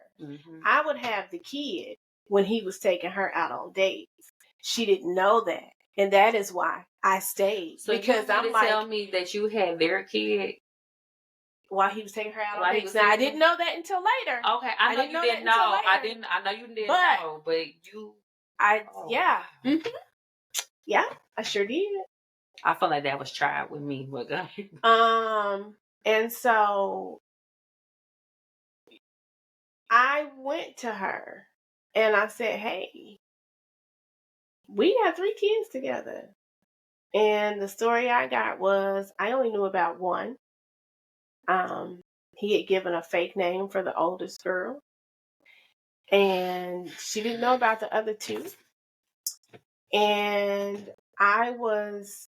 I would have the kid when he was taking her out on dates. She didn't know that, and that is why I stayed. So because I'm like, tell me that you had their kid while he was taking her out on dates. Now I didn't know that until later. Okay, I know you didn't know. I know you didn't know, but you. Yeah. Yeah, I sure did. I feel like that was tried with me. And so I went to her and I said, hey, we have 3 kids together. And the story I got was I only knew about one. He had given a fake name for the oldest girl. And she didn't know about the other 2. And I was,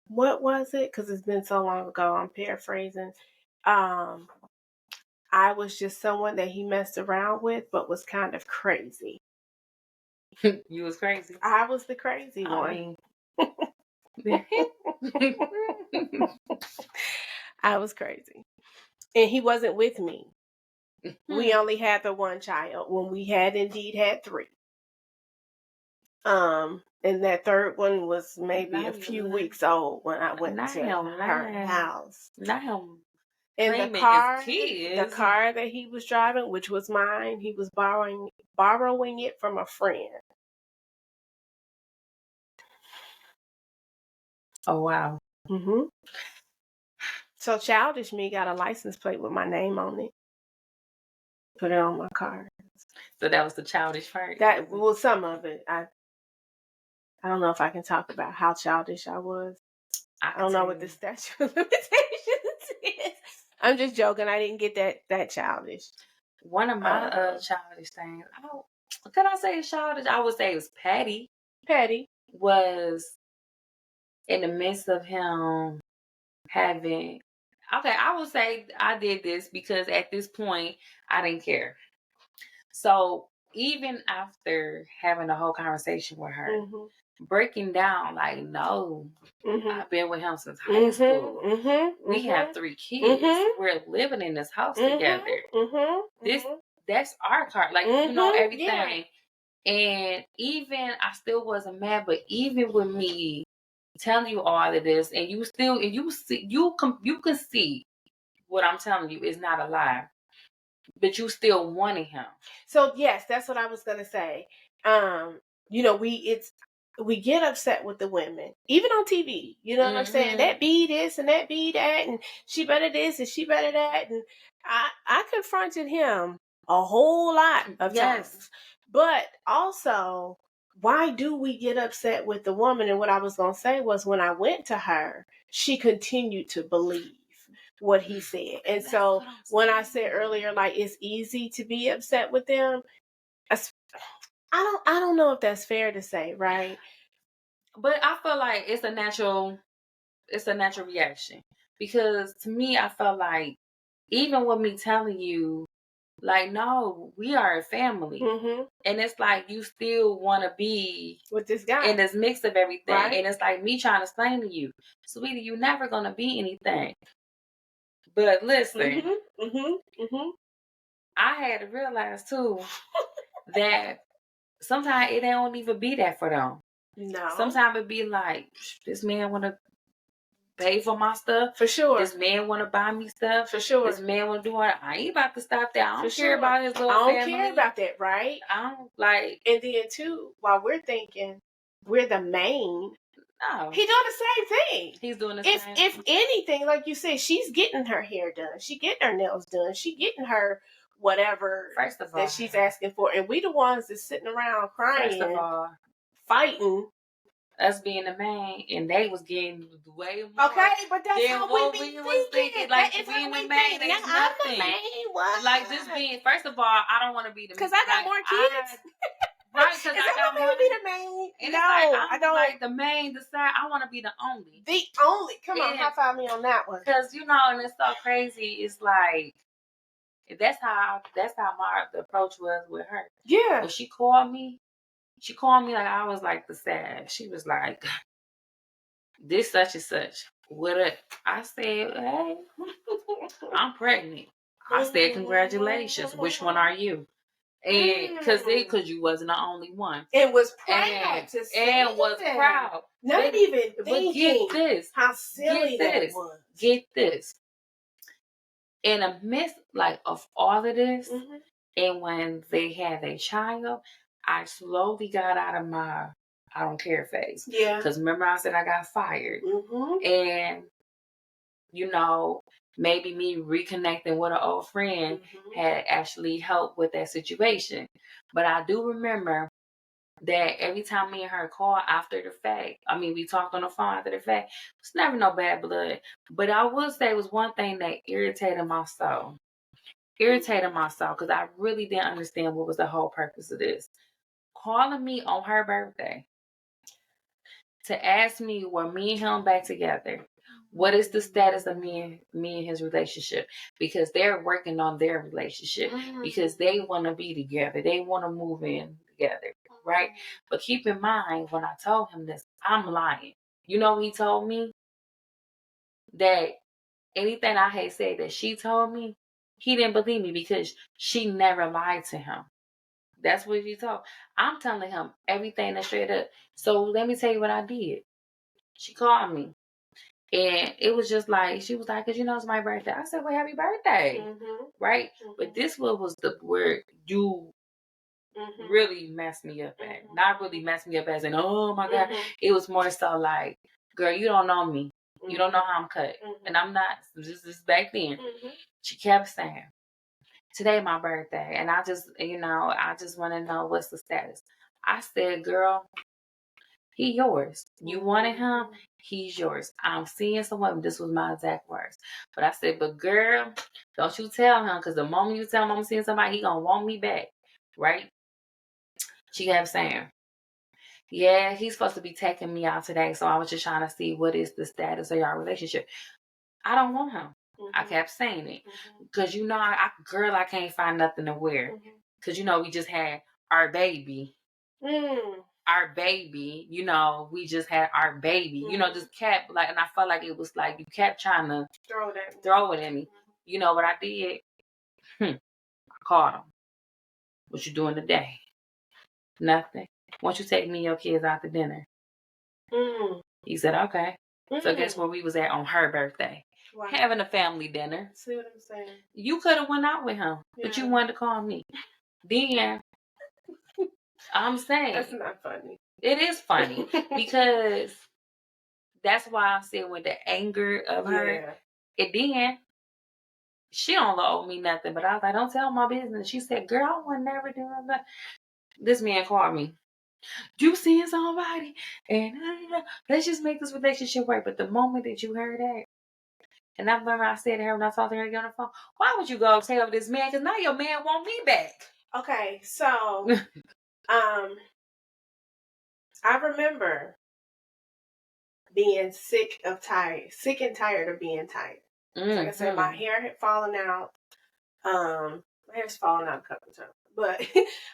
what was it? Because it's been so long ago. I'm paraphrasing. I was just someone that he messed around with, but was kind of crazy. You was crazy. I was the crazy one. I was crazy. And he wasn't with me. We only had the one child when we had indeed had 3. And that third one was maybe a few weeks old when I went to her house. And the car that he was driving, which was mine, he was borrowing it from a friend. Oh, wow. So childish me got a license plate with my name on it. Put it on my car. So that was the childish part? Well, some of it. I don't know if I can talk about how childish I was. I don't know what the statute of limitations is. I'm just joking. I didn't get that childish. One of my childish things. Can I say childish? I would say it was petty. Petty. Was in the midst of him having. Okay, I would say I did this because at this point I didn't care. So even after having a whole conversation with her, breaking down like, no, I've been with him since high school. We have 3 kids. We're living in this house together. That's our car. Like, you know, everything. Yeah. And even, I still wasn't mad, but even with me telling you all of this, and you still, and you see, you can see what I'm telling you is not a lie, but you still wanted him. So yes, that's what I was gonna say. You know, we get upset with the women, even on TV. You know what I'm saying? That be this and that be that, and she better this and she better that. And I confronted him a whole lot of times. But also, why do we get upset with the woman? And what I was gonna say was, when I went to her, she continued to believe what he said. And so when I said earlier, like, it's easy to be upset with them, I don't know if that's fair to say, right? But I feel like it's a natural reaction, because to me, I felt like, even with me telling you, like, no, we are a family, and it's like you still want to be with this guy in this mix of everything, right? And it's like me trying to explain to you, sweetie, you're never gonna be anything. But listen, I had to realize too that sometimes it don't even be that for them. No. Sometimes it be like, this man want to pay for my stuff. For sure. This man want to buy me stuff. For sure. This man want to do it. I ain't about to stop that. I don't care about his little family. I don't care about that, right? I don't like. And then too, while we're thinking we're the main, no, he's doing the same thing. He's doing the same. If anything, like you said, she's getting her hair done. She getting her nails done. She getting her whatever first of all that she's asking for. And we the ones that's sitting around crying. First of all, fighting. Us being the man, and they was getting way more. Okay, but that's how we be thinking. Like, being the man ain't nothing. I'm the main one. Like, just being, first of all, I don't want to be the man. Because I got more kids. Right, because I got more. Be the main. And no, like, I don't. Like, the main, the side, I want to be the only. The only. Come on, high five me on that one. Because, you know, and it's so crazy. It's like, that's how the approach was with her. Yeah. When she called me like I was like the sad. She was like, this such and such. I said, hey, I'm pregnant. I said, congratulations. Which one are you? And because you wasn't the only one. It was proud to say and was that. proud. Not even thinking get this. How silly that was. Get this. In the midst of all of this, and when they had a child, I slowly got out of my I don't care phase. Yeah. Because remember I said I got fired. And, you know, maybe me reconnecting with an old friend had actually helped with that situation. But I do remember that every time me and her called after the fact, I mean, we talked on the phone after the fact, it's never no bad blood. But I would say it was one thing that irritated my soul. Because I really didn't understand what was the whole purpose of this. Calling me on her birthday to ask me, were me and him back together? What is the status of me and his relationship? Because they're working on their relationship. Because they want to be together. They want to move in together. Right? But keep in mind, when I told him this, I'm lying. You know what he told me? That anything I had said that she told me, he didn't believe me because she never lied to him. That's what she told. I'm telling him everything that's straight up. So let me tell you what I did. She called me. And it was just like, she was like, because you know it's my birthday. I said, well, happy birthday. Right? But this was where you really messed me up at. Not really messed me up as in, oh my God. It was more so like, girl, you don't know me. You don't know how I'm cut. And I'm not. This is back then. She kept saying, today my birthday. And I just want to know what's the status. I said, girl, he yours. You wanted him, he's yours. I'm seeing someone. This was my exact words. But I said, but girl, don't you tell him, because the moment you tell him I'm seeing somebody, he gonna want me back. Right? She kept saying, yeah, he's supposed to be taking me out today. So I was just trying to see what is the status of your relationship. I don't want him. I kept saying it. Because, you know, I can't find nothing to wear. Because, you know, we just had our baby. our baby, you know, we just had our baby, you know, just kept like, and I felt like it was like you kept trying to throw it at me. You know what I did? I called him. What you doing today? Nothing. Why don't you take me and your kids out to dinner? He said, okay. So guess where we was at on her birthday? Wow. Having a family dinner. See what I'm saying? You could have went out with him, but you wanted to call me. Then I'm saying that's not funny. It is funny because that's why I said with the anger of her, it then she don't owe me nothing. But I was like, don't tell my business. She said, girl, I would never do that. This man called me. You seeing somebody? And let's just make this relationship work. But the moment that you heard that, and I remember I said to her when I talked to her on the phone, why would you go tell this man? Because now your man want me back. Okay, so I remember being sick and tired of being tired. Like I said, my hair had fallen out. My hair's fallen out a couple of times, but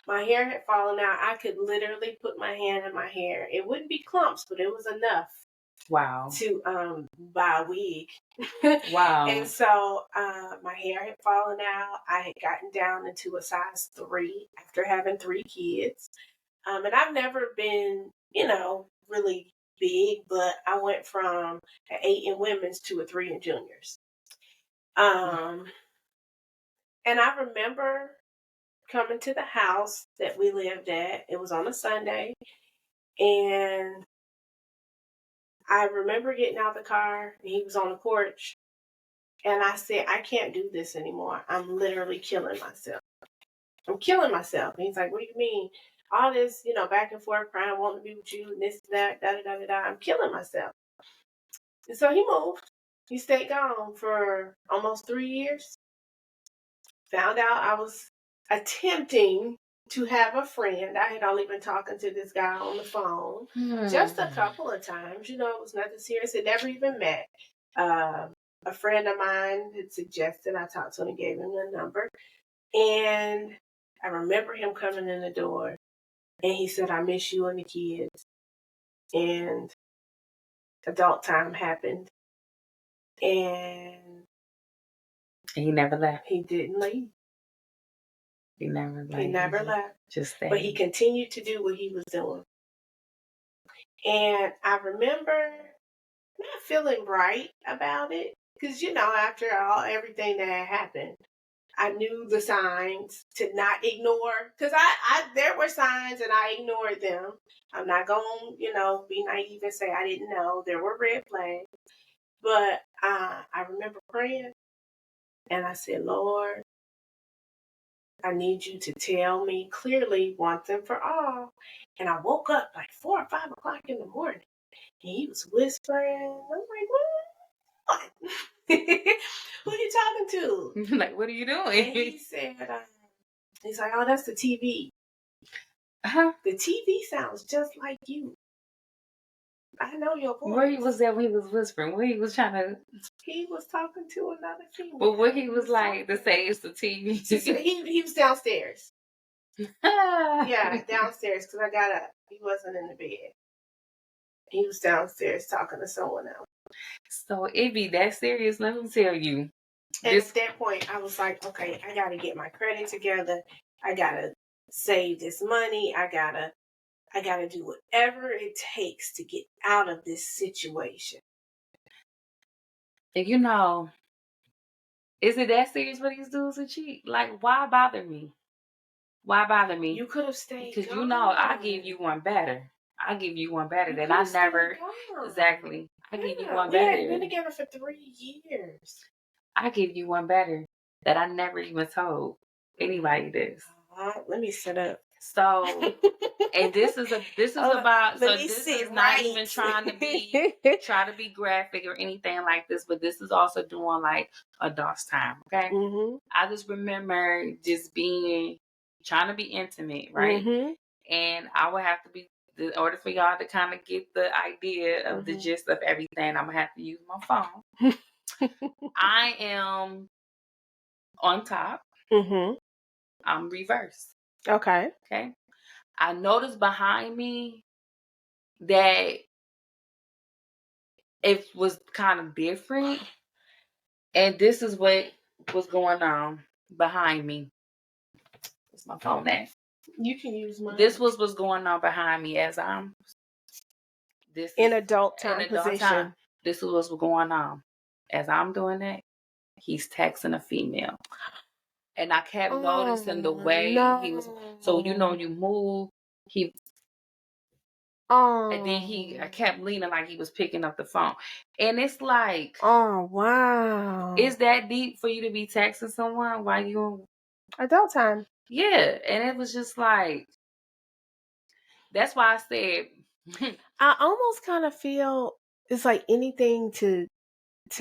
my hair had fallen out. I could literally put my hand in my hair. It wouldn't be clumps, but it was enough. Wow. To buy a wig. Wow. And so my hair had fallen out. I had gotten down into a size 3 after having 3 kids. And I've never been, you know, really big, but I went from an 8 in women's to a 3 in juniors. And I remember coming to the house that we lived at. It was on a Sunday. And I remember getting out of the car and he was on the porch. And I said, I can't do this anymore. I'm literally killing myself. I'm killing myself. And he's like, what do you mean? All this, you know, back and forth crying, wanting to be with you, and this, that, da, da, da, da, da. I'm killing myself. And so he moved. He stayed gone for almost 3 years. Found out I was attempting to have a friend. I had only been talking to this guy on the phone just a couple of times. You know, it was nothing serious. It never even met. A friend of mine had suggested I talk to him and gave him the number. And I remember him coming in the door and he said, I miss you and the kids. And adult time happened. And he never left. He didn't leave. He never left. He never left. Just stayed. But he continued to do what he was doing. And I remember not feeling right about it. Because, you know, after everything that had happened, I knew the signs to not ignore. Because there were signs and I ignored them. I'm not going to, you know, be naive and say I didn't know. There were red flags. But I remember praying. And I said, Lord, I need you to tell me clearly once and for all. And I woke up like 4 or 5 o'clock in the morning. And he was whispering. I'm like, what? Who are you talking to? Like, what are you doing? And he said, he's like, oh, that's the TV. The TV sounds just like you. I know your voice. Where he was that when he was whispering? Where he was trying to... He was talking to another female. But what he was like to say it's the TV? He was downstairs. Yeah, downstairs because I got up. He wasn't in the bed. He was downstairs talking to someone else. So it be that serious, let me tell you. And at that point, I was like, okay, I got to get my credit together. I got to save this money. I gotta do whatever it takes to get out of this situation. You know, is it that serious for these dudes to cheat? Like, why bother me? Why bother me? You could have stayed. Because you know, I give you one better. I give you one better that I never. Exactly. I give you one better. We had been together for 3 years. I give you one better that I never even told anybody this. Let me set up. So, and this is about. So this is not even trying to be graphic or anything like this, but this is also doing like adults time. Okay. Mm-hmm. I just remember just trying to be intimate, right? Mm-hmm. And I would have to be, in order for y'all to kind of get the idea of the gist of everything, I'm gonna have to use my phone. I am on top. Mm-hmm. I'm reverse. Okay. I noticed behind me that it was kind of different. And this is what was going on behind me. What's my phone at? You can use mine. This was what's going on behind me as I'm in adult time position. This is what's going on. As I'm doing that, he's texting a female. And I kept noticing the way he was. So, you move. And then I kept leaning like he was picking up the phone. And it's like, oh, wow. Is that deep for you to be texting someone while you adult time? Yeah. And it was just like, that's why I said, I almost kind of feel it's like anything to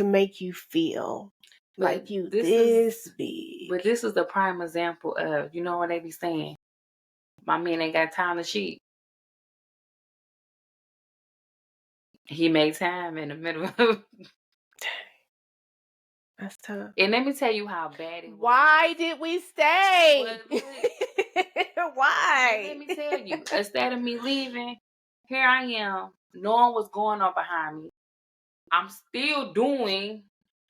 make you feel like you this big. But this is the prime example of, you know what they be saying? My man ain't got time to cheat. He made time in the middle of That's tough. And let me tell you how bad it was. Why did we stay? Why? Let me tell you. Instead of me leaving, here I am, knowing what's going on behind me. I'm still doing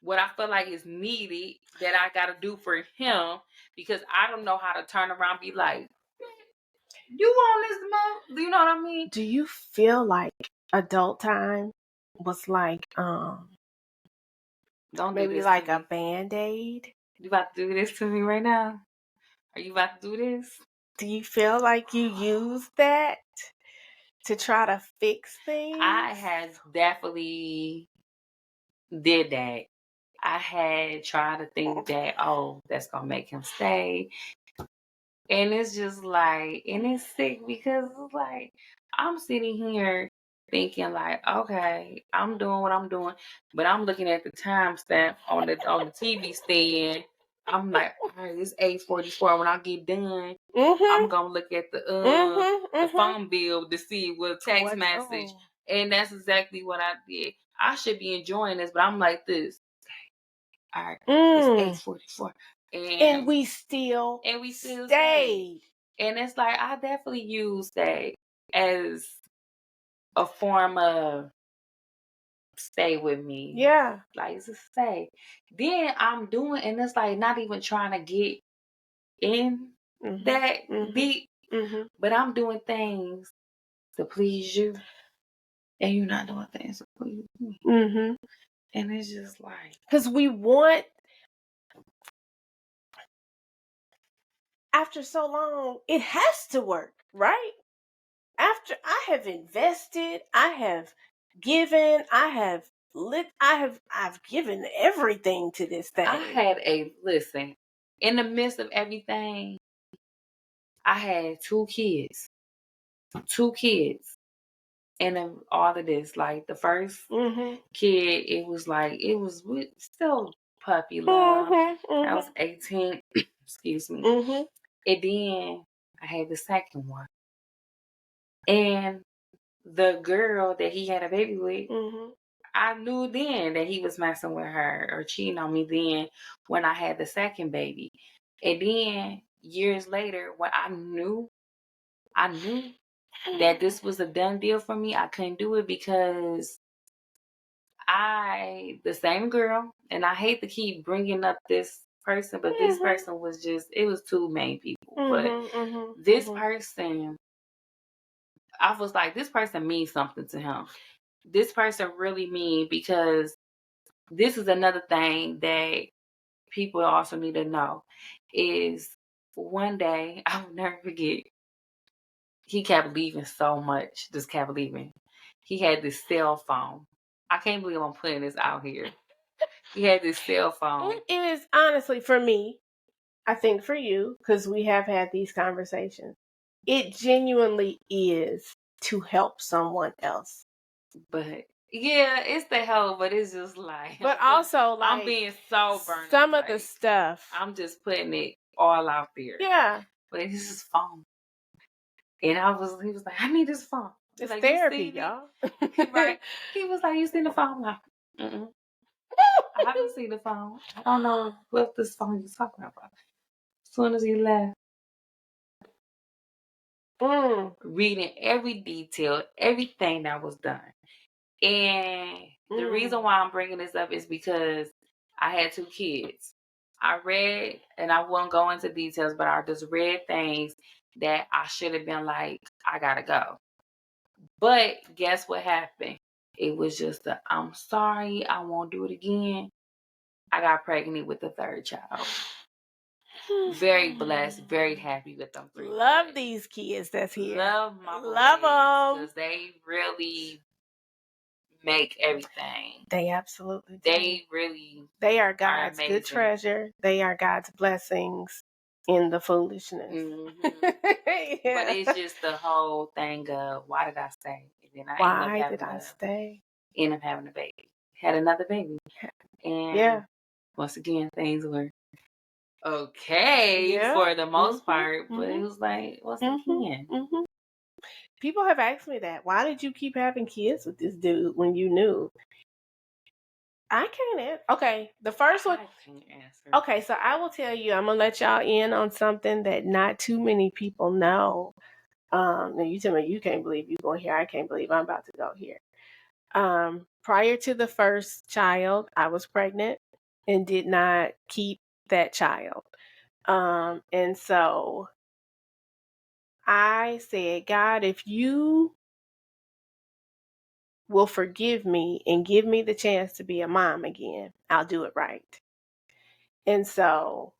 what I feel like is needed that I got to do for him because I don't know how to turn around and be like, you want this month? Do you know what I mean? Do you feel like adult time was like Don't maybe do like a Band-Aid? You about to do this to me right now? Are you about to do this? Do you feel like you used that to try to fix things? I had definitely did that. I had tried to think that, that's going to make him stay. And it's just like, and it's sick because it's like, I'm sitting here thinking like, okay, I'm doing what I'm doing, but I'm looking at the timestamp on the TV stand. I'm like, all right, it's 8:44. When I get done, I'm gonna look at the phone bill to see what text message, and that's exactly what I did. I should be enjoying this, but I'm like this. All right, it's 8:44. And we still stayed. And it's like, I definitely use that as a form of stay with me. Yeah. Like, to stay. Then I'm doing, and it's like not even trying to get in that deep, but I'm doing things to please you. And you're not doing things to please me. And it's just like, because we want, after so long, it has to work, right? After I have invested, I have given, I've given everything to this thing. I had listen, in the midst of everything, I had two kids. And then all of this, like the first kid, it was still puppy love. I was 18, excuse me. And then I had the second one. And the girl that he had a baby with, I knew then that he was messing with her or cheating on me then when I had the second baby. And then years later, when I knew that this was a done deal for me, I couldn't do it because the same girl, and I hate to keep bringing up this person, but this person was it was two main people. But this person, I was like, this person means something to him. This person really mean, because this is another thing that people also need to know is one day, I will never forget, he kept leaving so much, just kept leaving. He had this cell phone. I can't believe I'm putting this out here. He had this cell phone. It is honestly, for me, I think for you, because we have had these conversations, it genuinely is to help someone else. But yeah, it's the help, but it's just like, but also like, I'm being so burned. Some of the stuff, I'm just putting it all out there. Yeah. But it's his phone. And he was like, I need this phone. It's like, therapy, y'all. Right. He was like, you seen the phone? I'm like, I haven't seen the phone. I don't know what this phone you're talking about. As soon as he left, reading every detail, everything that was done. And the reason why I'm bringing this up is because I had 2 kids. I read, and I won't go into details, but I just read things that I should have been like, I gotta go. But guess what happened? It was just I'm sorry, I won't do it again. I got pregnant with the 3rd child. Very blessed, very happy with them 3 Love boys. these kids that's here. Love my boys. Love them. Because they really make everything. They absolutely do. They are God's good treasure. They are God's blessings in the foolishness. Mm-hmm. Yeah. But it's just the whole thing of why did I stay? And then Why did I stay? End up having a baby. Had another baby. And once again, things were okay for the most part, but it was like, what's the plan? People have asked me that. Why did you keep having kids with this dude when you knew? I can't answer. Okay, the first one. I can't answer. Okay, so I will tell you, I'm going to let y'all in on something that not too many people know. Now you tell me you can't believe you're going here. I can't believe I'm about to go here. Prior to the first child, I was pregnant and did not keep that child. And so I said, God, if you will forgive me and give me the chance to be a mom again, I'll do it right. And so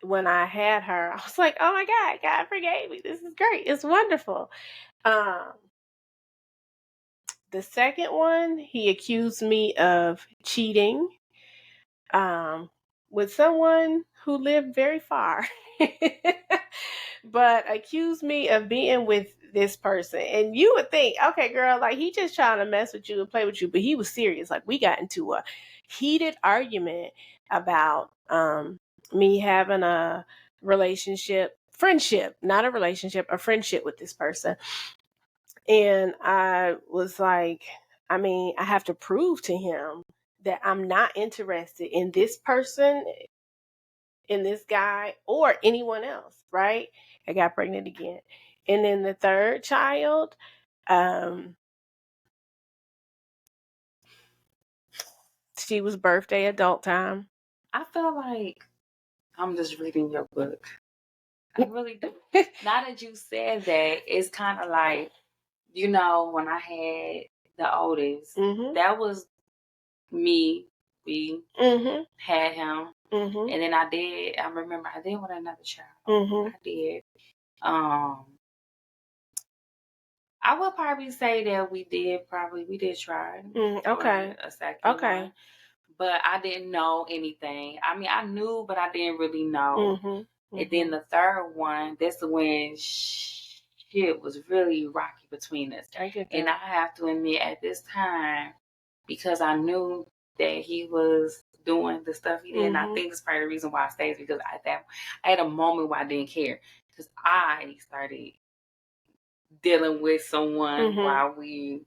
when I had her, I was like, oh my God, God forgave me. This is great. It's wonderful. The second one, he accused me of cheating with someone who lived very far. But accused me of being with this person. And you would think, okay, girl, like he just trying to mess with you and play with you, but he was serious. Like we got into a heated argument about me having a friendship, not a relationship, a friendship with this person. And I was like, I mean, I have to prove to him that I'm not interested in this person, in this guy, or anyone else, right? I got pregnant again. And then the third child, she was birthday adult time. I feel like I'm just reading your book. I really do. Now that you said that, it's kind of like, you know, when I had the oldest, that was me. We had him. And then I remember I did with another child. I did. I would probably say that we did try. Okay. A second one. But I didn't know anything. I mean, I knew, but I didn't really know. And then the third one, that's when shit was really rocky between us. And I have to admit, at this time, because I knew that he was doing the stuff he did, and I think it's part of the reason why I stayed, because I had a moment where I didn't care, because I started dealing with someone while we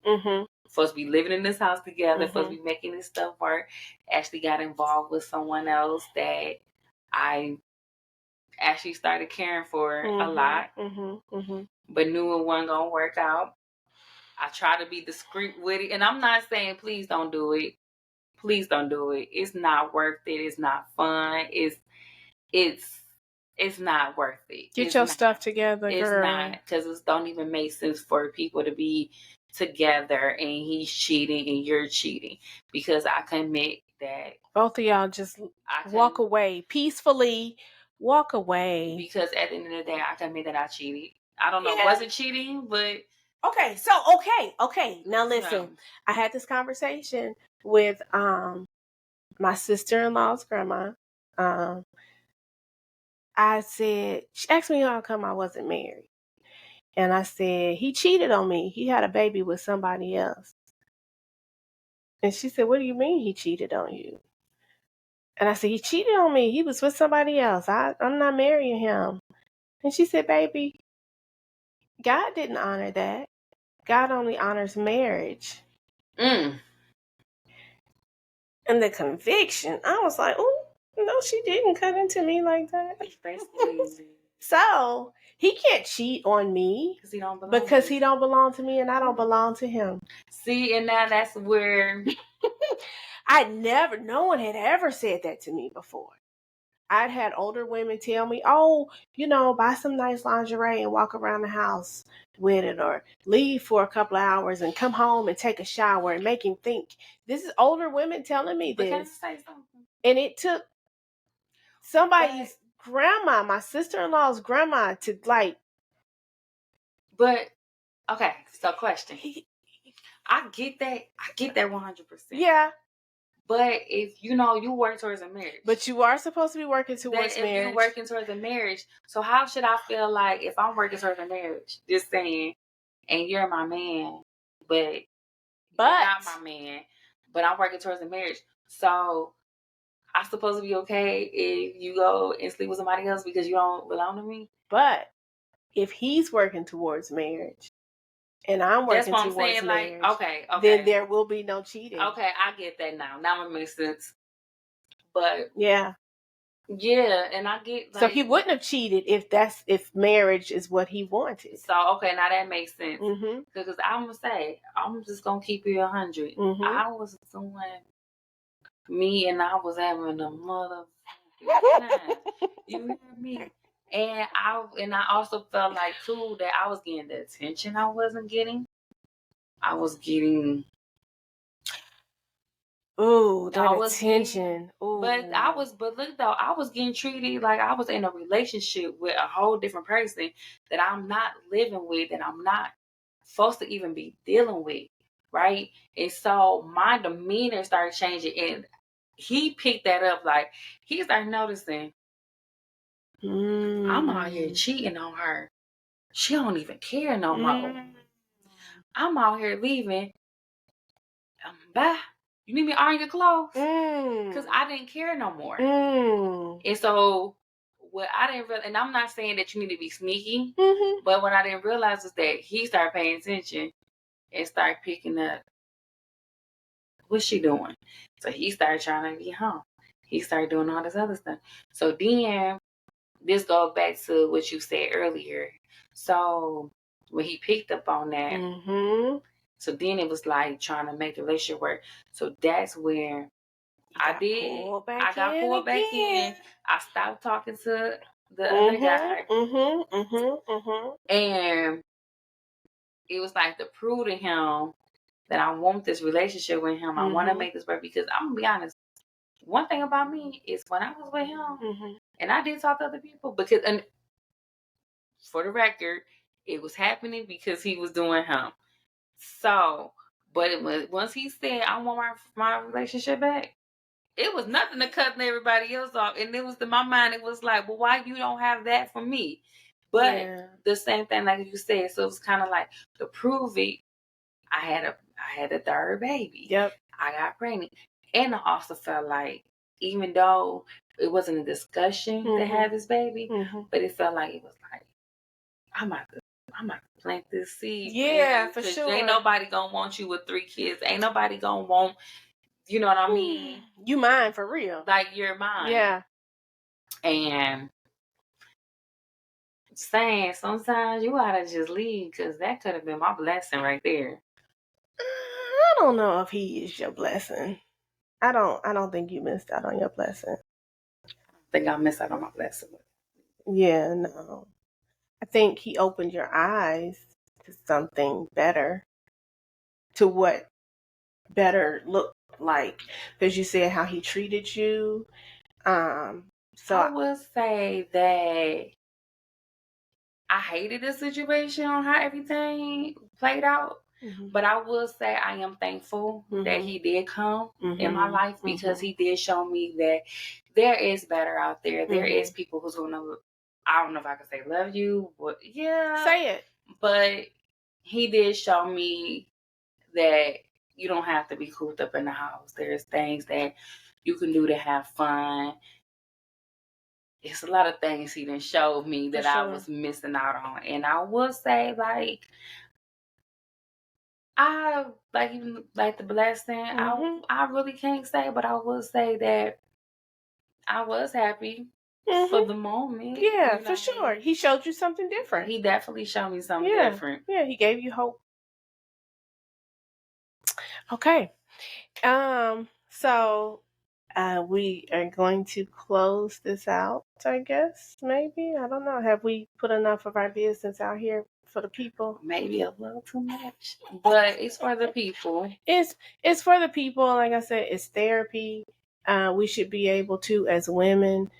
supposed to be living in this house together, supposed to be making this stuff work. Actually got involved with someone else that I actually started caring for a lot, but knew it wasn't gonna work out. I try to be discreet with it, and I'm not saying please don't do it. Please don't do it. It's not worth it. It's not fun. It's not worth it. Get your stuff together, girl. It's not, because it don't even make sense for people to be together and he's cheating and you're cheating, because I can admit that both of y'all just walk away peacefully. Walk away. Because at the end of the day, I can admit that I cheated. I don't know, was it cheating? But okay. Now listen, I had this conversation with my sister-in-law's grandma. I said, she asked me how come I wasn't married. And I said, he cheated on me. He had a baby with somebody else. And she said, what do you mean he cheated on you? And I said, he cheated on me. He was with somebody else. I'm not marrying him. And she said, baby, God didn't honor that. God only honors marriage. And the conviction, I was like, oh, no, she didn't cut into me like that. So he can't cheat on me because he don't belong to me and I don't belong to him. See, and now that's where no one had ever said that to me before. I'd had older women tell me, oh, buy some nice lingerie and walk around the house with it, or leave for a couple of hours and come home and take a shower and make him think. This is older women telling me this. Can I say something? And it took somebody's grandma, my sister-in-law's grandma, to like. But, okay, so question. I get that 100%. Yeah. But if you work towards a marriage. But you are supposed to be working towards marriage. If you're working towards a marriage, so how should I feel like if I'm working towards a marriage, just saying, and you're my man, but you're not my man, but I'm working towards a marriage. So I'm supposed to be okay if you go and sleep with somebody else because you don't belong to me? But if he's working towards marriage and I'm working towards marriage, like, okay, then there will be no cheating. Okay, I get that now. Now it makes sense. But yeah, and I get so he wouldn't have cheated if marriage is what he wanted. So okay, now that makes sense. Because I'm gonna say I'm just gonna keep it 100. I was doing me and I was having a mother time. You hear me? And I also felt like too that I was getting the attention I wasn't getting. I was getting attention. But look though, I was getting treated like I was in a relationship with a whole different person that I'm not living with, and I'm not supposed to even be dealing with, right? And so my demeanor started changing, and he picked that up. Like he started noticing, I'm out here cheating on her. She don't even care no more. I'm out here leaving. Bye. You need me to iron your clothes? Because I didn't care no more. And so what I didn't realize, and I'm not saying that you need to be sneaky, but what I didn't realize is that he started paying attention and started picking up, what's she doing? So he started trying to get home. He started doing all this other stuff. So then this goes back to what you said earlier. So when he picked up on that, so then it was like trying to make the relationship work. So that's where I got pulled back in. I stopped talking to the other guy. And it was like to prove to him that I want this relationship with him. I want to make this work because I'm going to be honest. One thing about me is when I was with him, and I did talk to other people because, and for the record, it was happening because he was doing him. So, but it was, once he said, I want my relationship back, it was nothing to cutting everybody else off. And it was in my mind, it was like, well, why you don't have that for me? But the same thing, like you said, so it was kind of like to prove it. I had a third baby. Yep. I got pregnant. And I also felt like, even though it wasn't a discussion to have this baby, but it felt like it was like, I'm about to plant this seed. Yeah, for sure. Ain't nobody gonna want you with 3 kids. Ain't nobody gonna want, you know what I mean? You mine for real. Like you're mine. Yeah. And saying sometimes you ought to just leave because that could have been my blessing right there. I don't know if he is your blessing. I don't think you missed out on your blessing. I think I missed out on my blessing. Yeah, no. I think he opened your eyes to something better, to what better looked like, because you said how he treated you. So I would say that I hated the situation on how everything played out. But I will say I am thankful that he did come in my life because he did show me that there is better out there. There is people who's going to, I don't know if I can say love you, but yeah. Say it. But he did show me that you don't have to be cooped up in the house. There's things that you can do to have fun. It's a lot of things he done showed me that I was missing out on. And I will say, like, I like even like the blessing. I really can't say, but I will say that I was happy for the moment. Yeah, for sure. He showed you something different. He definitely showed me something different. Yeah, he gave you hope. Okay. So we are going to close this out, I guess. Maybe. I don't know. Have we put enough of our business out here for the people? Maybe a little too much. But it's for the people. It's for the people. Like I said, it's therapy. We should be able to, as women,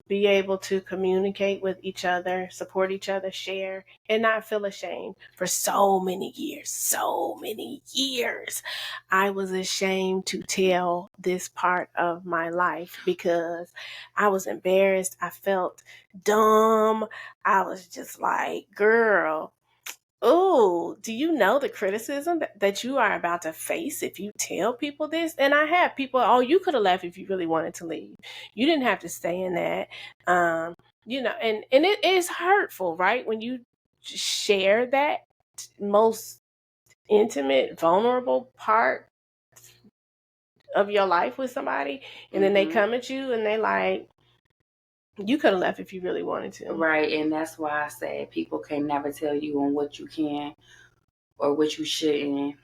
be able to communicate with each other, support each other, share, and not feel ashamed. For so many years, I was ashamed to tell this part of my life because I was embarrassed. I felt dumb. I was just like, girl, oh, do you know the criticism that you are about to face if you tell people this? And I have people, oh, you could have left if you really wanted to leave. You didn't have to stay in that. And it is hurtful, right? When you share that most intimate, vulnerable part of your life with somebody, and then they come at you and they like, you could have left if you really wanted to. Right, and that's why I say people can never tell you on what you can or what you shouldn't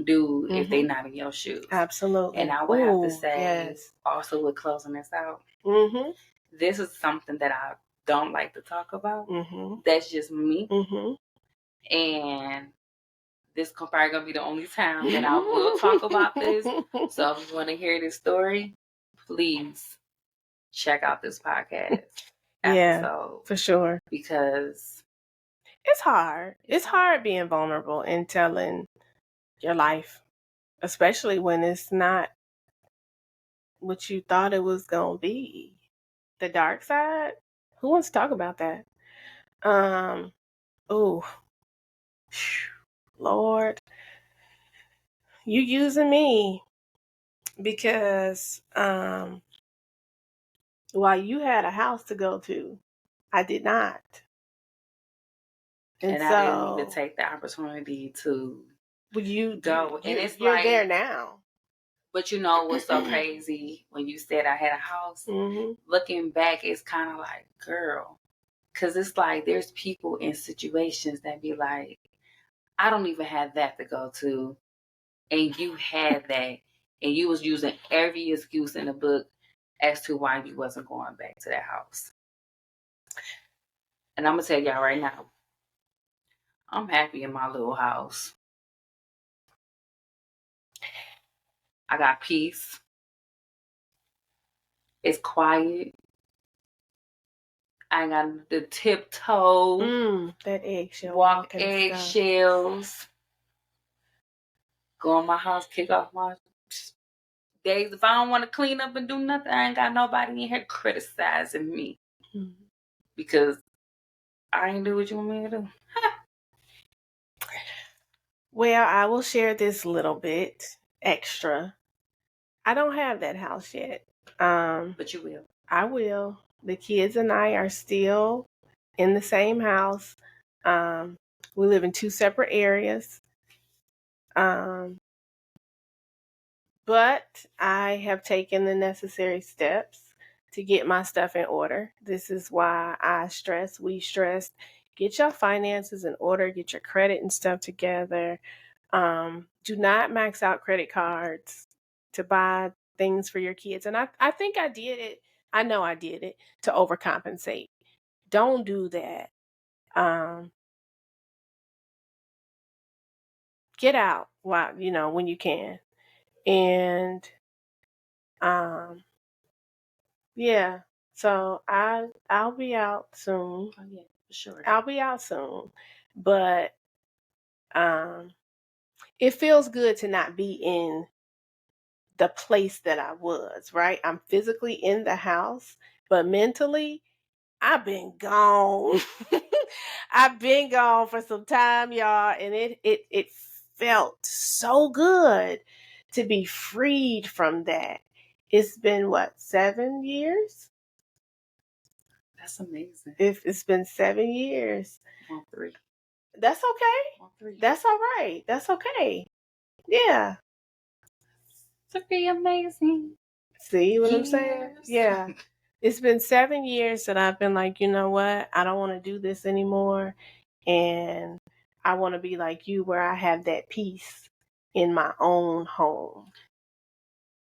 do if they're not in your shoes. Absolutely. And I would have to say, also with closing this out, this is something that I don't like to talk about. That's just me. And this is probably going to be the only time that I will talk about this. So if you want to hear this story, please check out this podcast episode. For sure. Because it's hard. It's hard being vulnerable and telling your life, especially when it's not what you thought it was going to be. The dark side? Who wants to talk about that? Lord, you using me because while you had a house to go to, I did not. And I didn't even take the opportunity to go. And it's you're there now. But you know what's so crazy? When you said I had a house, looking back, it's kind of like, girl. Because it's like there's people in situations that be like, I don't even have that to go to. And you had that. And you was using every excuse in the book as to why you wasn't going back to that house. And I'm going to tell y'all right now, I'm happy in my little house. I got peace. It's quiet. I got the tiptoe. That eggshell. Walk eggshells. Go in my house, kick off my days. If I don't want to clean up and do nothing, I ain't got nobody in here criticizing me. Because I ain't do what you want me to do. Well, I will share this little bit extra. I don't have that house yet. But you will. I will. The kids and I are still in the same house. We live in 2 separate areas. But I have taken the necessary steps to get my stuff in order. This is why we stress, get your finances in order, get your credit and stuff together. Do not max out credit cards to buy things for your kids. And I think I did it. I know I did it to overcompensate. Don't do that. Get out when you can. And yeah. So I'll be out soon. Oh yeah, for sure. I'll be out soon. But it feels good to not be in the place that I was, right? I'm physically in the house, but mentally, I've been gone. I've been gone for some time, y'all, and it felt so good to be freed from that. It's been 7 years? That's amazing. It's been 7 years. 3. That's okay. 3. That's all right. That's okay. Yeah. It's pretty amazing. See what I'm saying? Yeah. It's been 7 years that I've been like, you know what? I don't want to do this anymore. And I want to be like you, where I have that peace in my own home.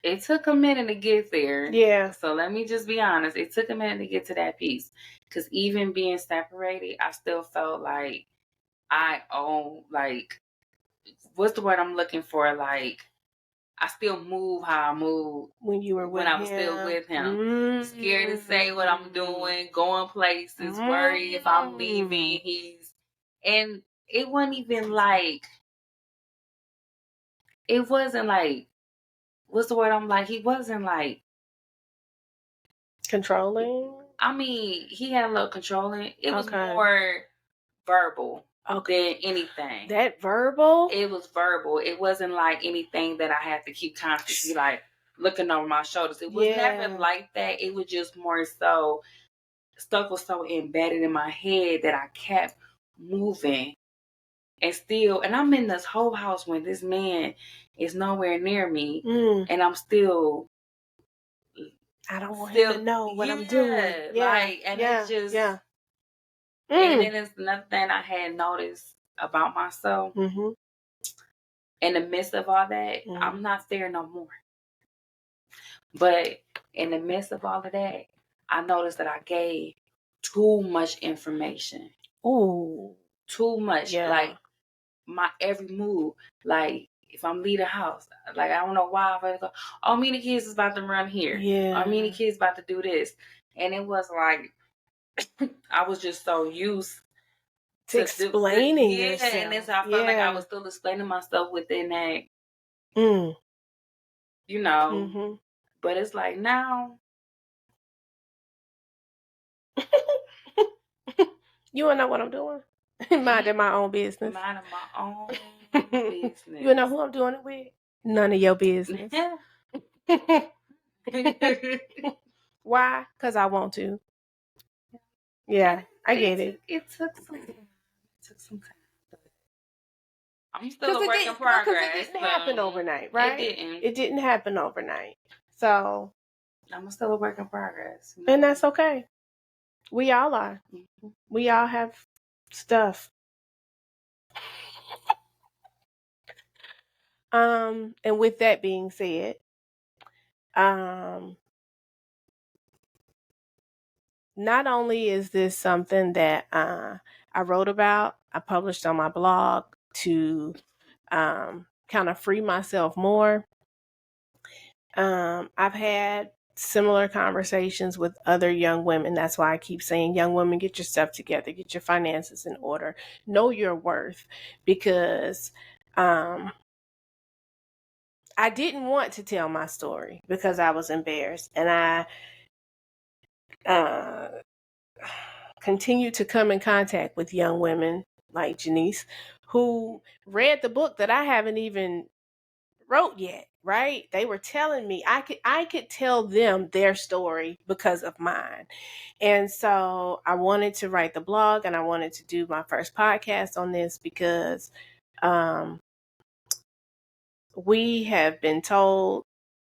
It took a minute to get there. Yeah. So let me just be honest. It took a minute to get to that peace. Because even being separated, I still felt like I own, like, what's the word I'm looking for? Like, I still move how I moved when you were with when I was still with him. Scared to say what I'm doing, going places, worried if I'm leaving. And it wasn't even like, it wasn't like, what's the word I'm like? He wasn't like controlling. I mean, he had a little controlling. It was more verbal than anything. That verbal? It was verbal. It wasn't like anything that I had to keep constantly like looking over my shoulders. It was never like that. It was just more so, stuff was so embedded in my head that I kept moving. And I'm in this whole house when this man is nowhere near me. And I'm still, I don't want him to know what I'm doing. It's just, and then it's another thing I had noticed about myself. In the midst of all that, I'm not there no more. But in the midst of all of that, I noticed that I gave too much information. Ooh. Too much. Yeah. Like, my every move. Like, if I'm leaving the house, like, I don't know why I go, oh, me and the kids is about to run here. Yeah. Oh, me and the kids about to do this. And it was like, I was just so used to explaining yourself. And that's how I felt like I was still explaining myself within that. You know. But it's like now. You don't know what I'm doing. Minding my own business. Minding my own business. You know who I'm doing it with? None of your business. Why? Because I want to. Yeah, I get it. It took some time. I'm still a work in progress. Because it didn't happen overnight, right? It didn't happen overnight. So I'm still a work in progress. And that's okay. We all are. We all have stuff. And with that being said, not only is this something that I wrote about, I published on my blog to kind of free myself more. I've had similar conversations with other young women. That's why I keep saying, young women, get your stuff together, get your finances in order, know your worth, because I didn't want to tell my story because I was embarrassed, and I continue to come in contact with young women like Janice who read the book that I haven't even wrote yet, right? They were telling me I could tell them their story because of mine. And so I wanted to write the blog, and I wanted to do my first podcast on this because we have been told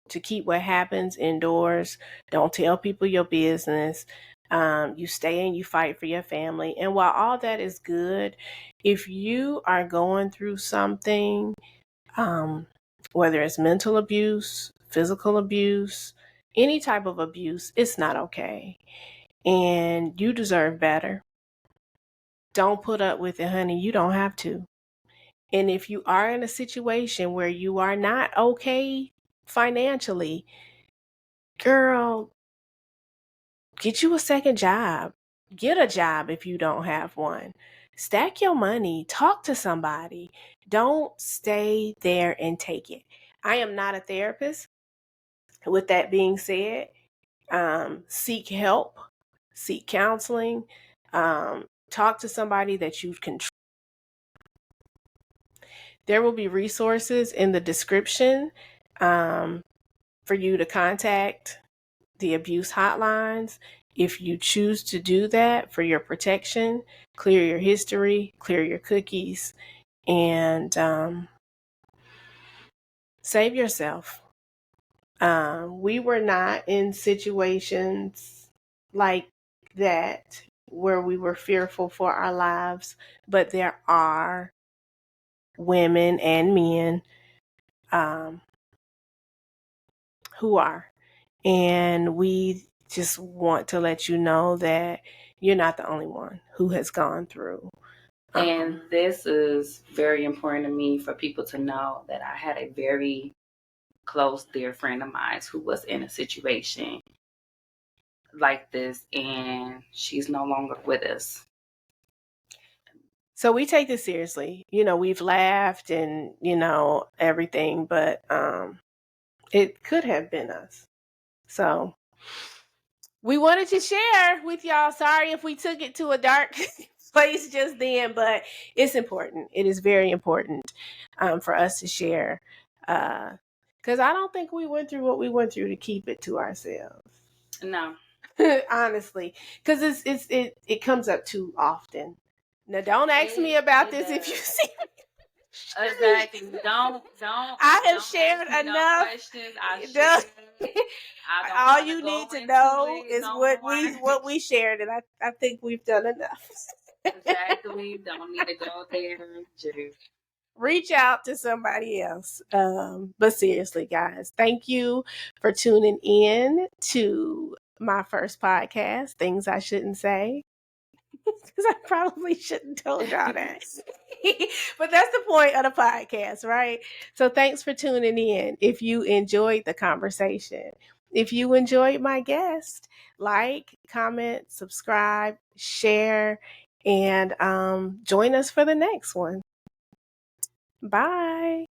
to keep what happens indoors. Don't tell people your business. You stay and you fight for your family. And while all that is good, if you are going through something, whether it's mental abuse, physical abuse, any type of abuse, it's not okay. And you deserve better. Don't put up with it, honey. You don't have to. And if you are in a situation where you are not okay financially, girl, get you a second job. Get a job if you don't have one. Stack your money. Talk to somebody. Don't stay there and take it. I am not a therapist. With that being said, seek help, seek counseling, talk to somebody that you can trust. There will be resources in the description for you to contact the abuse hotlines. If you choose to do that for your protection, clear your history, clear your cookies, and save yourself. We were not in situations like that where we were fearful for our lives, but there are women and men who are. And we just want to let you know that you're not the only one who has gone through. And this is very important to me for people to know that I had a very close, dear friend of mine who was in a situation like this, and she's no longer with us. So we take this seriously. You know, we've laughed and, you know, everything, but it could have been us. So we wanted to share with y'all. Sorry if we took it to a dark place just then, but it's important. It is very important for us to share. Because I don't think we went through what we went through to keep it to ourselves. No. Honestly. Because it comes up too often. Now, don't ask me about this if you see me. Exactly. Don't. I have shared enough. No questions. I shared. All you need to know is what we shared, and I think we've done enough. Exactly. Don't need to go there. Just reach out to somebody else. But seriously, guys, thank you for tuning in to my first podcast, Things I Shouldn't Say. Because I probably shouldn't told y'all that. But that's the point of the podcast, right? So thanks for tuning in. If you enjoyed the conversation, if you enjoyed my guest, like, comment, subscribe, share, and join us for the next one. Bye.